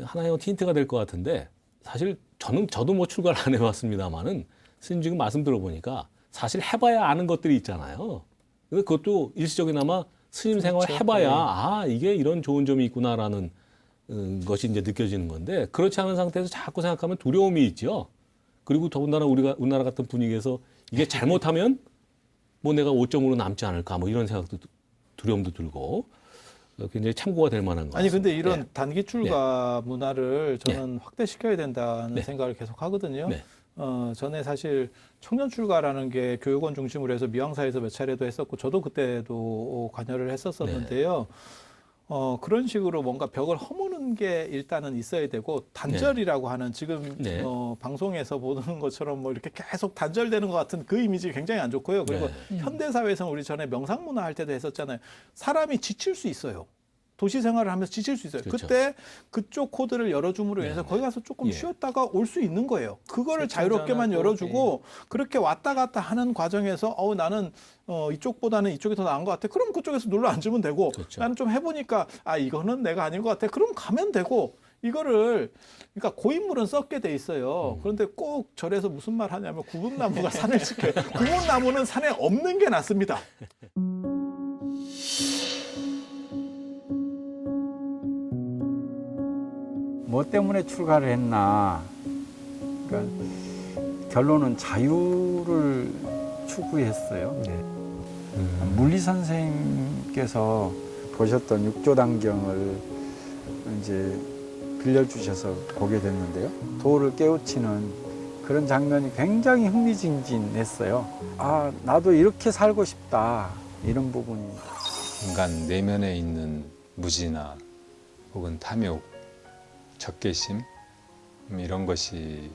하나의 힌트가 될 것 같은데 사실 저도 뭐 출가를 안 해봤습니다만은 스님 지금 말씀 들어보니까 사실 해봐야 아는 것들이 있잖아요. 근데 그것도 일시적이나마 스님 생활 해봐야 이게 이런 좋은 점이 있구나라는 것이 이제 느껴지는 건데 그렇지 않은 상태에서 자꾸 생각하면 두려움이 있죠. 그리고 더군다나 우리나라 같은 분위기에서 이게 잘못하면 뭐 내가 5점으로 남지 않을까 뭐 이런 생각도 두려움도 들고 굉장히 참고가 될 만한 거. 아니 근데 이런 네. 단기 출가 문화를 저는 확대시켜야 된다는 네. 생각을 계속 하거든요. 네. 전에 사실 청년 출가라는 게 교육원 중심으로 해서 미왕사에서 몇 차례도 했었고 저도 그때도 관여를 했었었는데요. 그런 식으로 뭔가 벽을 허무는 게 일단은 있어야 되고 단절이라고 하는 지금 네. 방송에서 보는 것처럼 뭐 이렇게 계속 단절되는 것 같은 그 이미지 굉장히 안 좋고요. 그리고 현대 사회에서는 우리 전에 명상문화 할 때도 했었잖아요. 사람이 지칠 수 있어요. 도시 생활을 하면서 지칠 수 있어요. 그렇죠. 그때 그쪽 코드를 열어줌으로 인해서 거기 가서 조금 예. 쉬었다가 올 수 있는 거예요. 그거를 자유롭게만 재충전하고, 열어주고 그렇게 왔다 갔다 하는 과정에서 나는 이쪽보다는 이쪽이 더 나은 것 같아. 그럼 그쪽에서 눌러 앉으면 되고 그렇죠. 나는 좀 해보니까 이거는 내가 아닌 것 같아. 그럼 가면 되고 이거를 그러니까 고인물은 썩게 돼 있어요. 그런데 꼭 절에서 무슨 말 하냐면 구분나무가 산을 지켜요. 구분나무는 산에 없는 게 낫습니다. 뭐 때문에 출가를 했나? 그러니까 결론은 자유를 추구했어요. 물리 선생님께서 보셨던 육조단경을 이제 빌려주셔서 보게 됐는데요. 도를 깨우치는 그런 장면이 굉장히 흥미진진했어요. 아, 나도 이렇게 살고 싶다. 이런 부분이. 인간 내면에 있는 무지나 혹은 탐욕, 적개심 이런 것이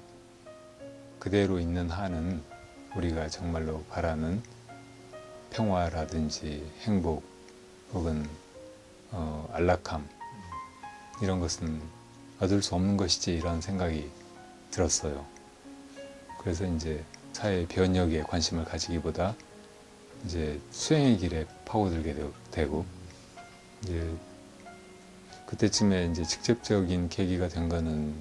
그대로 있는 한은 우리가 정말로 바라는 평화라든지 행복 혹은 안락함 이런 것은 얻을 수 없는 것이지 이런 생각이 들었어요. 그래서 이제 사회 변혁에 관심을 가지기보다 이제 수행의 길에 파고들게 되고 이제 그때쯤에 이제 직접적인 계기가 된 거는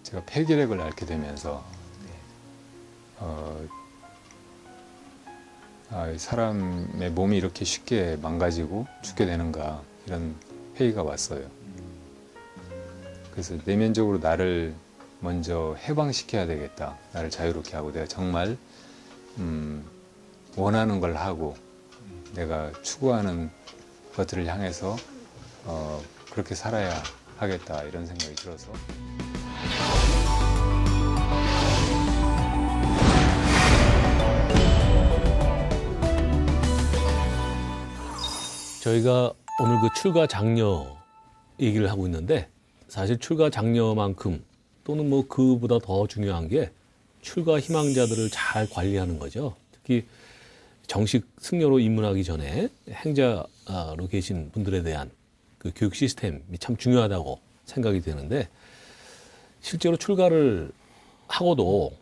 제가 폐결핵을 앓게 되면서 사람의 몸이 이렇게 쉽게 망가지고 죽게 되는가 이런 회의가 왔어요. 그래서 내면적으로 나를 먼저 해방시켜야 되겠다. 나를 자유롭게 하고 내가 정말 원하는 걸 하고 내가 추구하는 것들을 향해서 그렇게 살아야 하겠다 이런 생각이 들어서 저희가 오늘 그 출가 장려 얘기를 하고 있는데 사실 출가 장려만큼 또는 뭐 그보다 더 중요한 게 출가 희망자들을 잘 관리하는 거죠. 특히 정식 승려로 입문하기 전에 행자로 계신 분들에 대한 그 교육 시스템이 참 중요하다고 생각이 되는데 실제로 출가를 하고도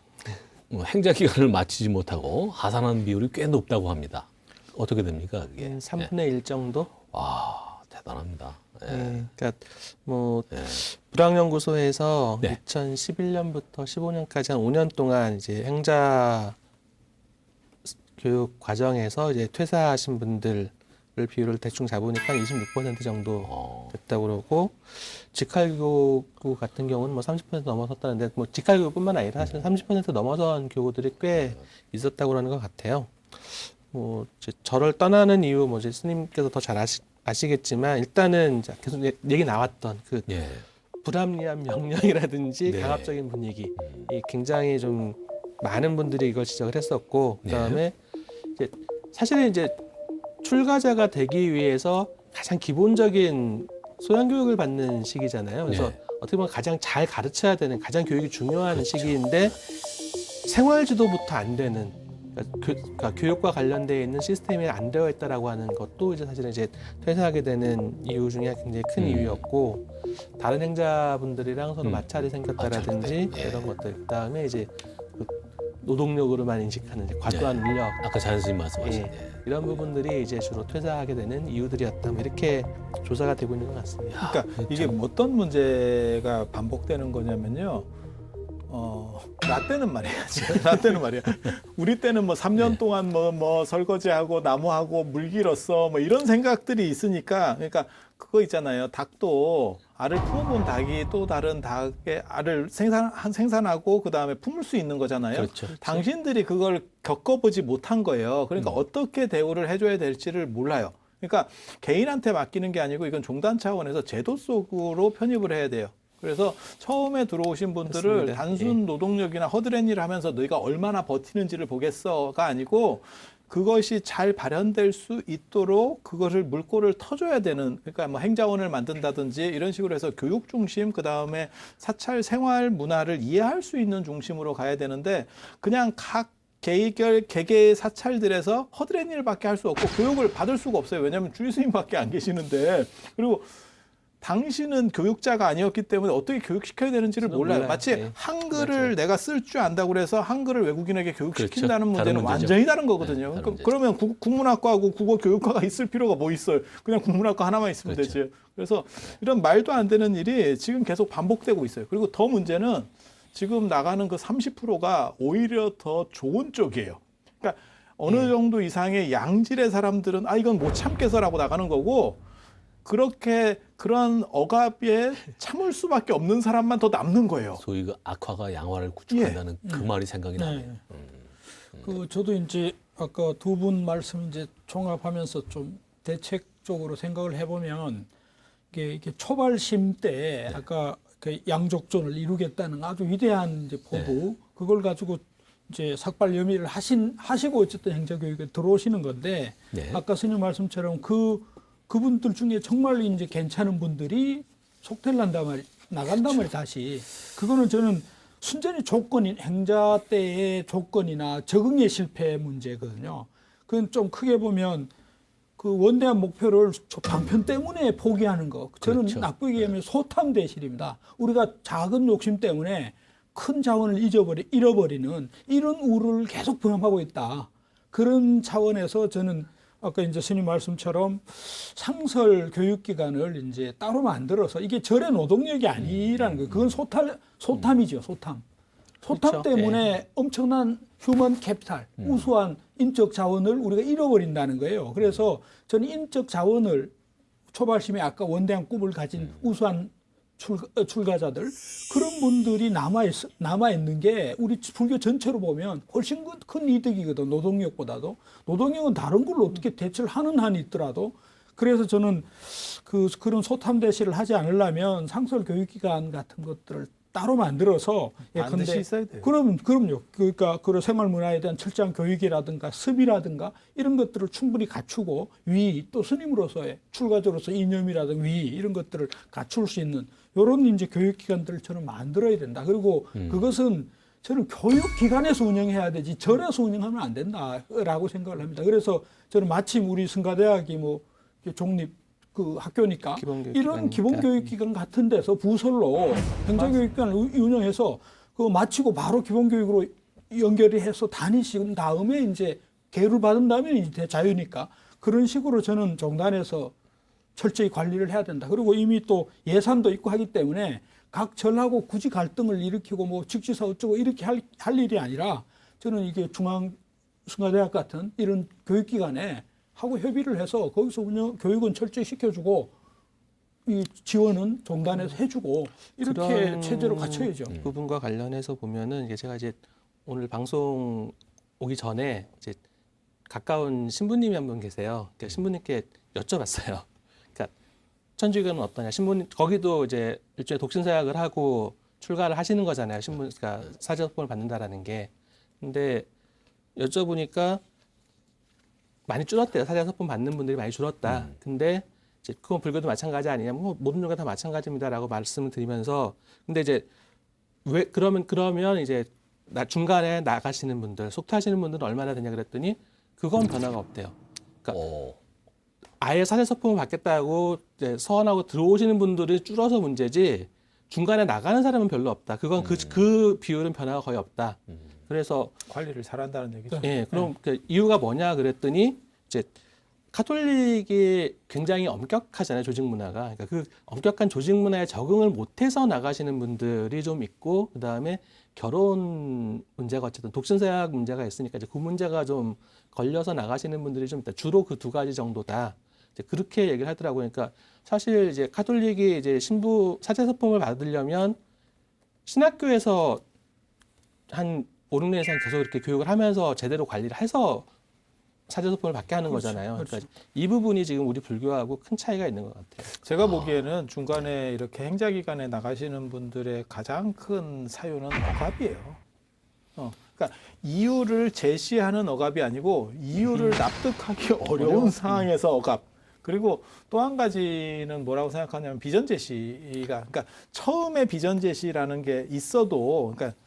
행자 기간을 마치지 못하고 하산하는 비율이 꽤 높다고 합니다. 어떻게 됩니까, 그게? 3분의 1 정도? 와, 대단합니다. 예. 네, 그러니까 뭐 예. 불황연구소에서 네. 2011년부터 15년까지 한 5년 동안 이제 행자 교육 과정에서 이제 퇴사하신 분들을 비율을 대충 잡으니까 26% 정도 됐다고 그러고 직할교구 같은 경우는 뭐 30% 넘어섰다는데 뭐 직할교구뿐만 아니라 사실 30% 넘어선 교구들이 꽤 있었다고 그러는 것 같아요. 뭐 이제 저를 떠나는 이유 뭐 이제 스님께서 더 잘 아시겠지만 일단은 이제 계속 얘기 나왔던 그 예. 불합리한 명령이라든지 네. 강압적인 분위기 이 굉장히 좀 많은 분들이 이걸 지적을 했었고 그다음에 이제 사실은 이제 출가자가 되기 위해서 가장 기본적인 소양 교육을 받는 시기잖아요. 그래서 네. 어떻게 보면 가장 잘 가르쳐야 되는 가장 교육이 중요한 시기인데 생활 지도부터 안 되는 그러니까 교육과 관련되어 있는 시스템이 안 되어 있다라고 하는 것도 이제 사실은 이제 퇴사하게 되는 이유 중에 굉장히 큰 이유였고 다른 행자분들이랑 서로 마찰이 생겼다라든지 마찰. 예. 이런 것들 그다음에 이제 그 노동력으로만 인식하는 이제 과도한 인력 아까 장 선생님 말씀하신 예, 이런 부분들이 이제 주로 퇴사하게 되는 이유들이었다. 뭐 이렇게 조사가 되고 있는 것 같습니다. 그러니까 이게 어떤 문제가 반복되는 거냐면요. 나 때는 말이야. 나 때는 말이야. 우리 때는 뭐 3년 동안 뭐 설거지하고 나무하고 물 길었어. 뭐 이런 생각들이 있으니까 그러니까 그거 있잖아요. 닭도 알을 품어본 닭이 또 다른 닭의 알을 생산하고 그다음에 품을 수 있는 거잖아요. 그렇죠. 당신들이 그걸 겪어보지 못한 거예요. 그러니까 어떻게 대우를 해줘야 될지를 몰라요. 그러니까 개인한테 맡기는 게 아니고 이건 종단 차원에서 제도 속으로 편입을 해야 돼요. 그래서 처음에 들어오신 분들을 그렇습니다. 단순 노동력이나 허드렛 일을 하면서 너희가 얼마나 버티는지를 보겠어가 아니고 그것이 잘 발현될 수 있도록 그것을 물꼬를 터줘야 되는 그러니까 뭐 행자원을 만든다든지 이런 식으로 해서 교육 중심 그다음에 사찰 생활 문화를 이해할 수 있는 중심으로 가야 되는데 그냥 각 개개의 사찰들에서 허드렛 일밖에 할 수 없고 교육을 받을 수가 없어요. 왜냐하면 주의 스님밖에 안 계시는데 그리고 당신은 교육자가 아니었기 때문에 어떻게 교육시켜야 되는지를 몰라요. 마치 네. 한글을 맞아요. 내가 쓸 줄 안다고 그래서 한글을 외국인에게 교육시킨다는 그렇죠. 다른 문제는 문제죠. 완전히 다른 거거든요. 네, 다른 문제죠. 그러면 국문학과하고 국어교육과가 있을 필요가 뭐 있어요. 그냥 국문학과 하나만 있으면 그렇죠. 되지. 그래서 이런 말도 안 되는 일이 지금 계속 반복되고 있어요. 그리고 더 문제는 지금 나가는 그 30%가 오히려 더 좋은 쪽이에요. 그러니까 어느 정도 이상의 양질의 사람들은 이건 못 참겠어라고 나가는 거고 그렇게 그런 억압에 참을 수밖에 없는 사람만 더 남는 거예요. 소위 그 악화가 양화를 구축한다는 그 말이 생각이 나네요. 저도 이제 아까 두 분 말씀 이제 종합하면서 좀 대책적으로 생각을 해보면 이게 초발심 때 아까 그 양족존을 이루겠다는 아주 위대한 이제 포부 그걸 가지고 이제 삭발 염의를 하시고 어쨌든 행정교육에 들어오시는 건데 네. 아까 스님 말씀처럼 그분들 중에 정말 이제 괜찮은 분들이 속텔난단 나간단 말이 다시 그거는 저는 순전히 조건인 행자 때의 조건이나 적응의 실패 문제거든요. 그건 좀 크게 보면 그 원대한 목표를 방편 때문에 포기하는 거. 저는 그렇죠. 나쁘게 얘기하면 소탐 대실입니다. 우리가 작은 욕심 때문에 큰 자원을 잃어버리는 이런 우를 계속 부담하고 있다. 그런 차원에서 저는 아까 이제 스님 말씀처럼 상설 교육기관을 이제 따로 만들어서 이게 절의 노동력이 아니라는 거예요. 그건 소탐이죠, 소탐. 소탐 그렇죠. 때문에 엄청난 휴먼 캐피탈, 우수한 인적 자원을 우리가 잃어버린다는 거예요. 그래서 저는 인적 자원을 초발심에 아까 원대한 꿈을 가진 우수한 출가자들 그런 분들이 남아 있는 게 우리 불교 전체로 보면 훨씬 큰 이득이거든. 노동력보다도 노동력은 다른 걸로 어떻게 대체를 하는 한이 있더라도 그래서 저는 그런 소탐 대시를 하지 않으려면 상설 교육기관 같은 것들을 따로 만들어서 반드시 있어야 돼요. 그럼요. 그러니까 그 생활 문화에 대한 철저한 교육이라든가 습이라든가 이런 것들을 충분히 갖추고 위 또 스님으로서의 출가자로서 이념이라든가 위 이런 것들을 갖출 수 있는 이런 이제 교육기관들을 저는 만들어야 된다. 그리고 그것은 저는 교육기관에서 운영해야 되지 절에서 운영하면 안 된다라고 생각을 합니다. 그래서 저는 마침 우리 성가대학이 뭐 종립 그 학교니까 이런 기본교육기관 같은 데서 부설로 행정교육기관을 운영해서 그거 마치고 바로 기본교육으로 연결이 해서 다니신 다음에 이제 계율을 받은 다음에 이제 자유니까 그런 식으로 저는 종단에서 철저히 관리를 해야 된다. 그리고 이미 또 예산도 있고 하기 때문에 각 절하고 굳이 갈등을 일으키고 뭐 직지사 어쩌고 이렇게 할 일이 아니라 저는 이게 중앙승가대학 같은 이런 교육기관에 하고 협의를 해서 거기서 교육은 철저히 시켜주고 이 지원은 종단에서 해주고 이렇게 체제로 갖춰야죠. 부분과 관련해서 보면은 이게 제가 이제 오늘 방송 오기 전에 이제 가까운 신부님이 한 분 계세요. 그러니까 신부님께 여쭤봤어요. 그러니까 천주교는 어떠냐? 신부님 거기도 이제 일종의 독신사역을 하고 출가를 하시는 거잖아요. 신부 그러니까 사제서품을 받는다라는 게. 근데 여쭤보니까 많이 줄었대요. 사제서품 받는 분들이 많이 줄었다. 근데 이제 그건 불교도 마찬가지 아니냐? 뭐 모든 종가 다 마찬가지입니다라고 말씀을 드리면서 근데 이제 왜 그러면 이제 중간에 나가시는 분들, 속퇴하시는 분들은 얼마나 되냐 그랬더니 그건 변화가 없대요. 그러니까 아예 사제서품을 받겠다고 이제 서원하고 들어오시는 분들이 줄어서 문제지 중간에 나가는 사람은 별로 없다. 그건 그 비율은 변화가 거의 없다. 그래서 관리를 잘한다는 얘기죠. 예, 그럼 그 이유가 뭐냐 그랬더니 이제 카톨릭이 굉장히 엄격하잖아요, 조직 문화가. 그러니까 그 엄격한 조직 문화에 적응을 못해서 나가시는 분들이 좀 있고, 그 다음에 결혼 문제가 어쨌든 독신사역 문제가 있으니까 이제 그 문제가 좀 걸려서 나가시는 분들이 좀 있다. 주로 그 두 가지 정도다. 이제 그렇게 얘기를 하더라고요. 그러니까 사실 이제 카톨릭이 이제 신부 사제서품을 받으려면 신학교에서 한 5, 6년 이상 계속 이렇게 교육을 하면서 제대로 관리를 해서 사제서품을 받게 하는 거잖아요. 그러니까 이 부분이 지금 우리 불교하고 큰 차이가 있는 것 같아요. 제가 보기에는 중간에 이렇게 행자기관에 나가시는 분들의 가장 큰 사유는 억압이에요. 그러니까 이유를 제시하는 억압이 아니고 이유를 납득하기 어려운 상황에서 억압. 그리고 또 한 가지는 뭐라고 생각하냐면 비전 제시가, 그러니까 처음에 비전 제시라는 게 있어도, 그러니까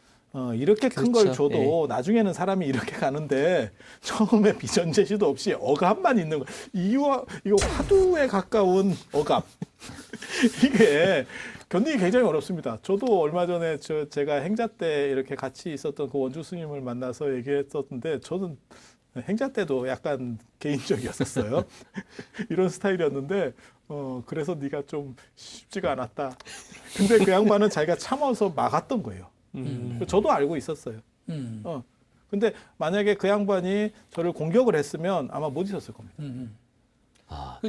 이렇게 큰 걸 그렇죠. 줘도 나중에는 사람이 이렇게 가는데 처음에 비전 제시도 없이 억압만 있는 거. 이거 화두에 가까운 억압. 이게 견디기 굉장히 어렵습니다. 저도 얼마 전에 제가 행자 때 이렇게 같이 있었던 그 원주 스님을 만나서 얘기했었는데 저는 행자 때도 약간 개인적이었었어요. 이런 스타일이었는데 그래서 네가 좀 쉽지가 않았다. 근데 그 양반은 자기가 참아서 막았던 거예요. 저도 알고 있었어요. 근데 만약에 그 양반이 저를 공격을 했으면 아마 못 있었을 겁니다.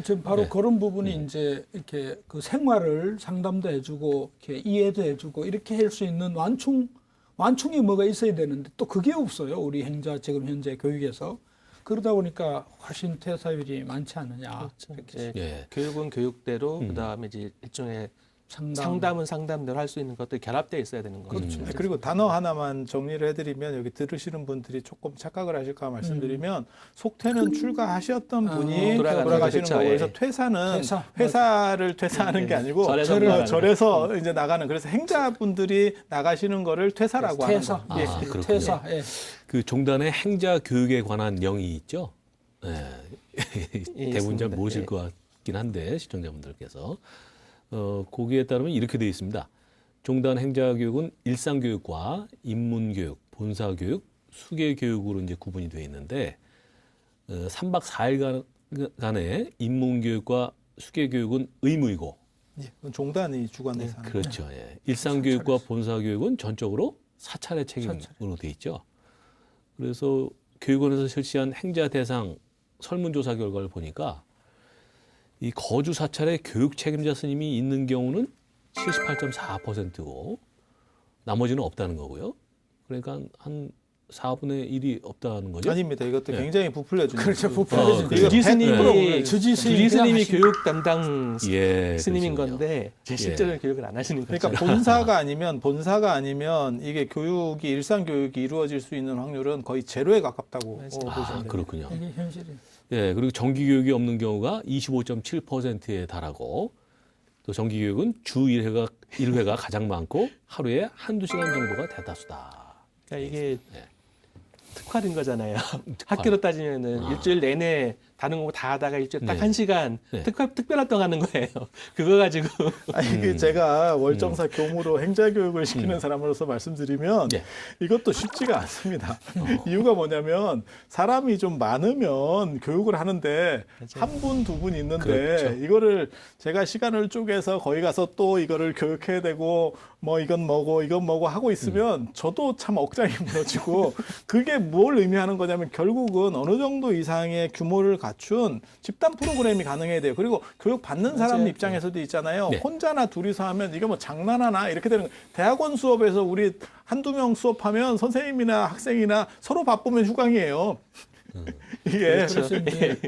지금 바로 그런 부분이 이제 이렇게 그 생활을 상담도 해주고 이렇게 이해도 해주고 이렇게 할 수 있는 완충이 뭐가 있어야 되는데 또 그게 없어요. 우리 행자 지금 현재 교육에서. 그러다 보니까 훨씬 퇴사율이 많지 않느냐. 그렇죠. 이제 예. 교육은 교육대로 그다음에 이제 일종의 상담은 상담대로 할 수 있는 것들이 결합되어 있어야 되는 거죠. 그렇죠. 네, 그리고 단어 하나만 정리를 해드리면 여기 들으시는 분들이 조금 착각을 하실까 말씀드리면 속퇴는 출가하셨던 분이 돌아가는 돌아가시는 거죠. 거고 예. 그래서 퇴사는 퇴사. 회사를 퇴사하는 게 아니고 절에서 나가는 절에서 이제 나가는 그래서 행자분들이 나가시는 거를 퇴사라고 하는 퇴사. 거. 예. 아, 그렇군요. 퇴사. 예. 그 종단의 행자 교육에 관한 명이 있죠. 예. 대부분 잘 있습니다. 모르실 예. 것 같긴 한데 시청자분들께서 거기에 따르면 이렇게 되어 있습니다. 종단 행자 교육은 일상 교육과 인문 교육, 본사 교육, 수계 교육으로 이제 구분이 되어 있는데 3박 4일간의 인문 교육과 수계 교육은 의무이고 예, 그건 종단이 주관해서 하는 그렇죠. 예. 일상 교육과 본사 교육은 전적으로 사찰의 책임으로 되어 있죠. 그래서 교육원에서 실시한 행자 대상 설문조사 결과를 보니까 이 거주 사찰에 교육 책임자 스님이 있는 경우는 78.4%고 나머지는 없다는 거고요. 그러니까 한 4분의 1이 없다는 거죠. 아닙니다. 이것도 예. 굉장히 부풀려 주는 그렇죠. 거고. 부풀려진 그래요. 주지 스님이 주지 주지 스님이 하시는- 교육 담당 예, 스님인 그렇군요. 건데 실제로는 교육을 안 하시는 거죠. 그러니까 본사가 아니면 이게 교육이 일상 교육이 이루어질 수 있는 확률은 거의 제로에 가깝다고 맞아요. 보시면 아, 됩니다. 그렇군요. 이게 현실이에요. 예, 그리고 정기 교육이 없는 경우가 25.7%에 달하고 또 정기 교육은 주 1회가 가장 많고 하루에 한두 시간 정도가 대다수다. 그러니까 이게 네. 특활인 거잖아요. 학교로 따지면은 일주일 내내 다른 거 다 하다가 일주일 딱 네. 1시간 네. 특별활동 하는 거예요. 그거 가지고 아니 이게 제가 월정사 교무로 행자 교육을 시키는 사람으로서 말씀드리면 네. 이것도 쉽지가 않습니다. 이유가 뭐냐면 사람이 좀 많으면 교육을 하는데 한 분, 두 분 있는데 그렇죠. 이거를 제가 시간을 쪼개서 거기 가서 또 이거를 교육해야 되고 뭐 이건 뭐고 하고 있으면 저도 참 억장이 무너지고 그게 뭘 의미하는 거냐면 결국은 어느 정도 이상의 규모를 갖춘 집단 프로그램이 가능해야 돼요. 그리고 교육 받는 사람 맞아요. 입장에서도 있잖아요. 네. 혼자나 둘이서 하면 이게 뭐 장난하나 이렇게 되는 거예요. 대학원 수업에서 우리 한두 명 수업하면 선생님이나 학생이나 서로 바쁘면 휴강이에요. 이게 그래서 이제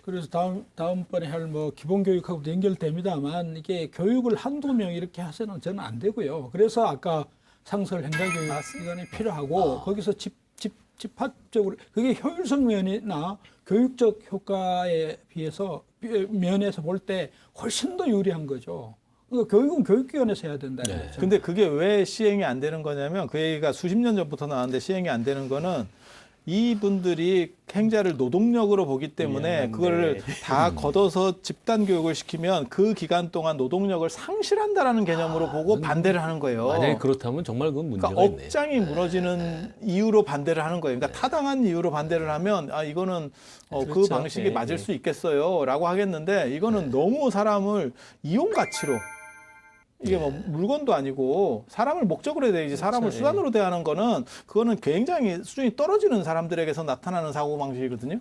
그래서 다음번에 할 뭐 기본 교육하고도 연결됩니다만 이게 교육을 한두 명 이렇게 해서는 저는 안 되고요. 그래서 아까 상설 행자 교육 시간이 필요하고 거기서 집합적으로 그게 효율성 면이나 교육적 효과에 비해서 면에서 볼 때 훨씬 더 유리한 거죠. 그러니까 교육은 교육기관에서 해야 된다. 네. 근데 그게 왜 시행이 안 되는 거냐면 그 얘기가 수십 년 전부터 나왔는데 시행이 안 되는 거는 이분들이 행자를 노동력으로 보기 때문에 미안한데. 그거를 다 걷어서 집단 교육을 시키면 그 기간 동안 노동력을 상실한다라는 개념으로 보고 반대를 하는 거예요. 만약에 그렇다면 정말 그건 문제가 그러니까 있네요. 억장이 무너지는 이유로 반대를 하는 거예요. 그러니까 타당한 이유로 반대를 하면 아 이거는 그 그렇죠. 방식이 예, 맞을 예. 수 있겠어요라고 하겠는데 이거는 너무 사람을 이용 가치로 이게 뭐 물건도 아니고 사람을 목적으로 대야지 사람을 그렇죠. 수단으로 대하는 거는 그거는 굉장히 수준이 떨어지는 사람들에게서 나타나는 사고 방식이거든요.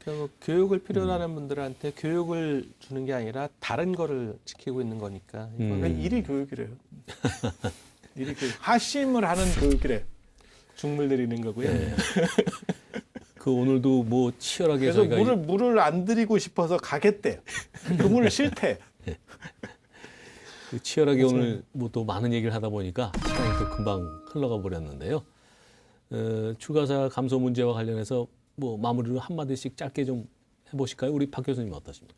결국 교육을 필요로 하는 분들한테 교육을 주는 게 아니라 다른 거를 지키고 있는 거니까 이거는 그러니까 일이 교육이래요. 일이 교육. 하심을 하는 교육이래. 중물 들이는 거고요. 네. 그 오늘도 뭐 치열하게 그래서 저희가 물을 안 드리고 싶어서 가겠대. 그 물을 싫대. 그 치열하게 오늘 뭐 또 많은 얘기를 하다 보니까 시간이 또 금방 흘러가 버렸는데요. 출가사 감소 문제와 관련해서 뭐 마무리로 한 마디씩 짧게 좀 해보실까요? 우리 박 교수님 어떠십니까?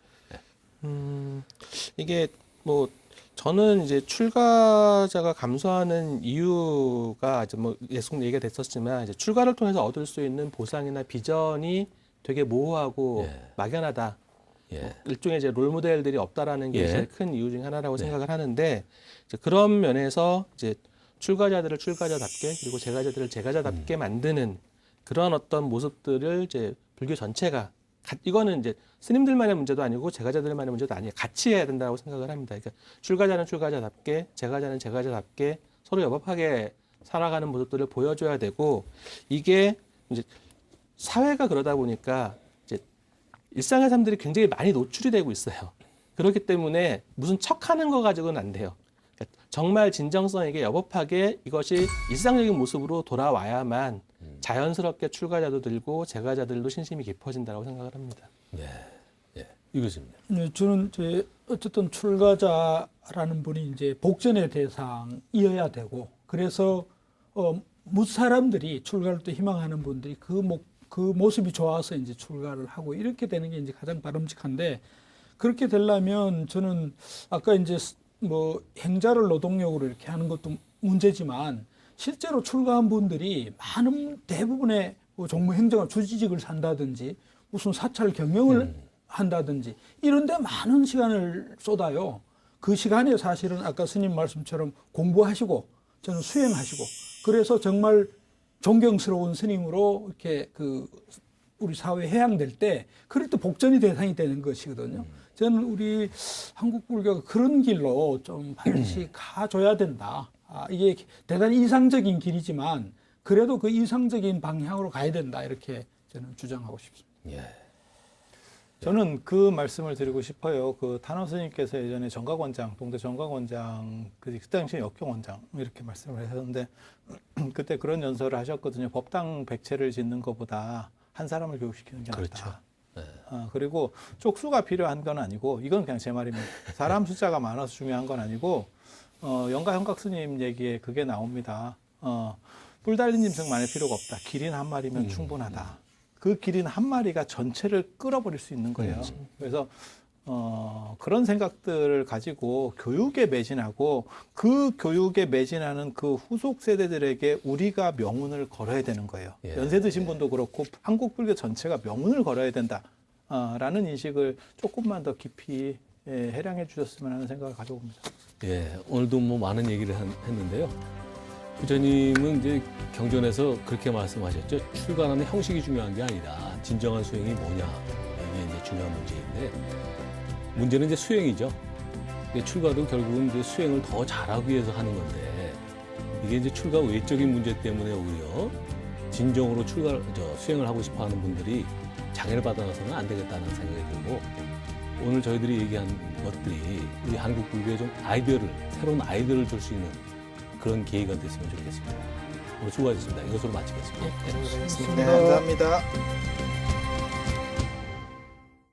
이게 뭐 저는 이제 출가자가 감소하는 이유가 이제 뭐 계속 얘기가 됐었지만 이제 출가를 통해서 얻을 수 있는 보상이나 비전이 되게 모호하고 예. 막연하다. 예. 일종의 이제 롤 모델들이 없다라는 게 예. 제일 큰 이유 중 하나라고 네. 생각을 하는데 이제 그런 면에서 이제 출가자들을 출가자답게 그리고 제가자들을 제가자답게 만드는 그런 어떤 모습들을 이제 불교 전체가 이거는 이제 스님들만의 문제도 아니고 제가자들만의 문제도 아니에요. 같이 해야 된다고 생각을 합니다. 그러니까 출가자는 출가자답게 제가자는 제가자답게 서로 여법하게 살아가는 모습들을 보여줘야 되고 이게 이제 사회가 그러다 보니까 일상의 삶들이 굉장히 많이 노출이 되고 있어요. 그렇기 때문에 무슨 척하는 거 가지고는 안 돼요. 정말 진정성 있게 여법하게 이것이 일상적인 모습으로 돌아와야만 자연스럽게 출가자도 들고 재가자들도 신심이 깊어진다고 생각을 합니다. 예, 이 교수님. 네, 저는 이제 어쨌든 출가자라는 분이 이제 복전의 대상이어야 되고, 그래서 무사람들이 출가를 또 희망하는 분들이 그 모습이 좋아서 이제 출가를 하고 이렇게 되는 게 이제 가장 바람직한데, 그렇게 되려면 저는 아까 이제 뭐 행자를 노동력으로 이렇게 하는 것도 문제지만, 실제로 출가한 분들이 많은 대부분의 뭐 종무 행정을 주지직을 산다든지 무슨 사찰 경영을 한다든지 이런 데 많은 시간을 쏟아요. 그 시간에 사실은 아까 스님 말씀처럼 공부하시고 저는 수행하시고, 그래서 정말 존경스러운 스님으로 이렇게 우리 사회에 해양될 때, 그럴 때 복전이 대상이 되는 것이거든요. 저는 우리 한국 불교가 그런 길로 좀 반드시 가줘야 된다. 이게 대단히 이상적인 길이지만 그래도 그 이상적인 방향으로 가야 된다, 이렇게 저는 주장하고 싶습니다. 예. 저는 그 말씀을 드리고 싶어요. 그 탄원 스님께서 예전에 정각원장, 동대 정각원장, 그 당시에 역경원장 이렇게 말씀을 하셨는데, 그때 그런 연설을 하셨거든요. 법당 100채를 짓는 것보다 한 사람을 교육시키는 게 그렇죠. 낫다. 네. 그리고 쪽수가 필요한 건 아니고, 이건 그냥 제 말입니다. 사람 숫자가 많아서 중요한 건 아니고, 영가 형각 스님 얘기에 그게 나옵니다. 뿔 달린 짐승 많을 필요가 없다. 기린 한 마리면 충분하다. 그 기린 한 마리가 전체를 끌어버릴 수 있는 거예요. 그래서 그런 생각들을 가지고 교육에 매진하고, 그 교육에 매진하는 그 후속 세대들에게 우리가 명운을 걸어야 되는 거예요. 예. 연세 드신 분도 그렇고 한국 불교 전체가 명운을 걸어야 된다. 라는 인식을 조금만 더 깊이 해량해 주셨으면 하는 생각을 가져봅니다. 예, 오늘도 뭐 많은 얘기를 했는데요. 부처님은 이제 경전에서 그렇게 말씀하셨죠. 출가하는 형식이 중요한 게 아니라 진정한 수행이 뭐냐, 이게 이제 중요한 문제인데, 문제는 이제 수행이죠. 출가도 결국은 이제 수행을 더 잘하기 위해서 하는 건데, 이게 이제 출가 외적인 문제 때문에 오히려 진정으로 수행을 하고 싶어하는 분들이 장애를 받아서는 안 되겠다는 생각이 들고, 오늘 저희들이 얘기한 것들이 우리 한국 불교에 좀 새로운 아이디어를 줄 수 있는 그런 계기가 됐으면 좋겠습니다. 오늘 수고하셨습니다. 이것으로 마치겠습니다. 네, 네, 감사합니다.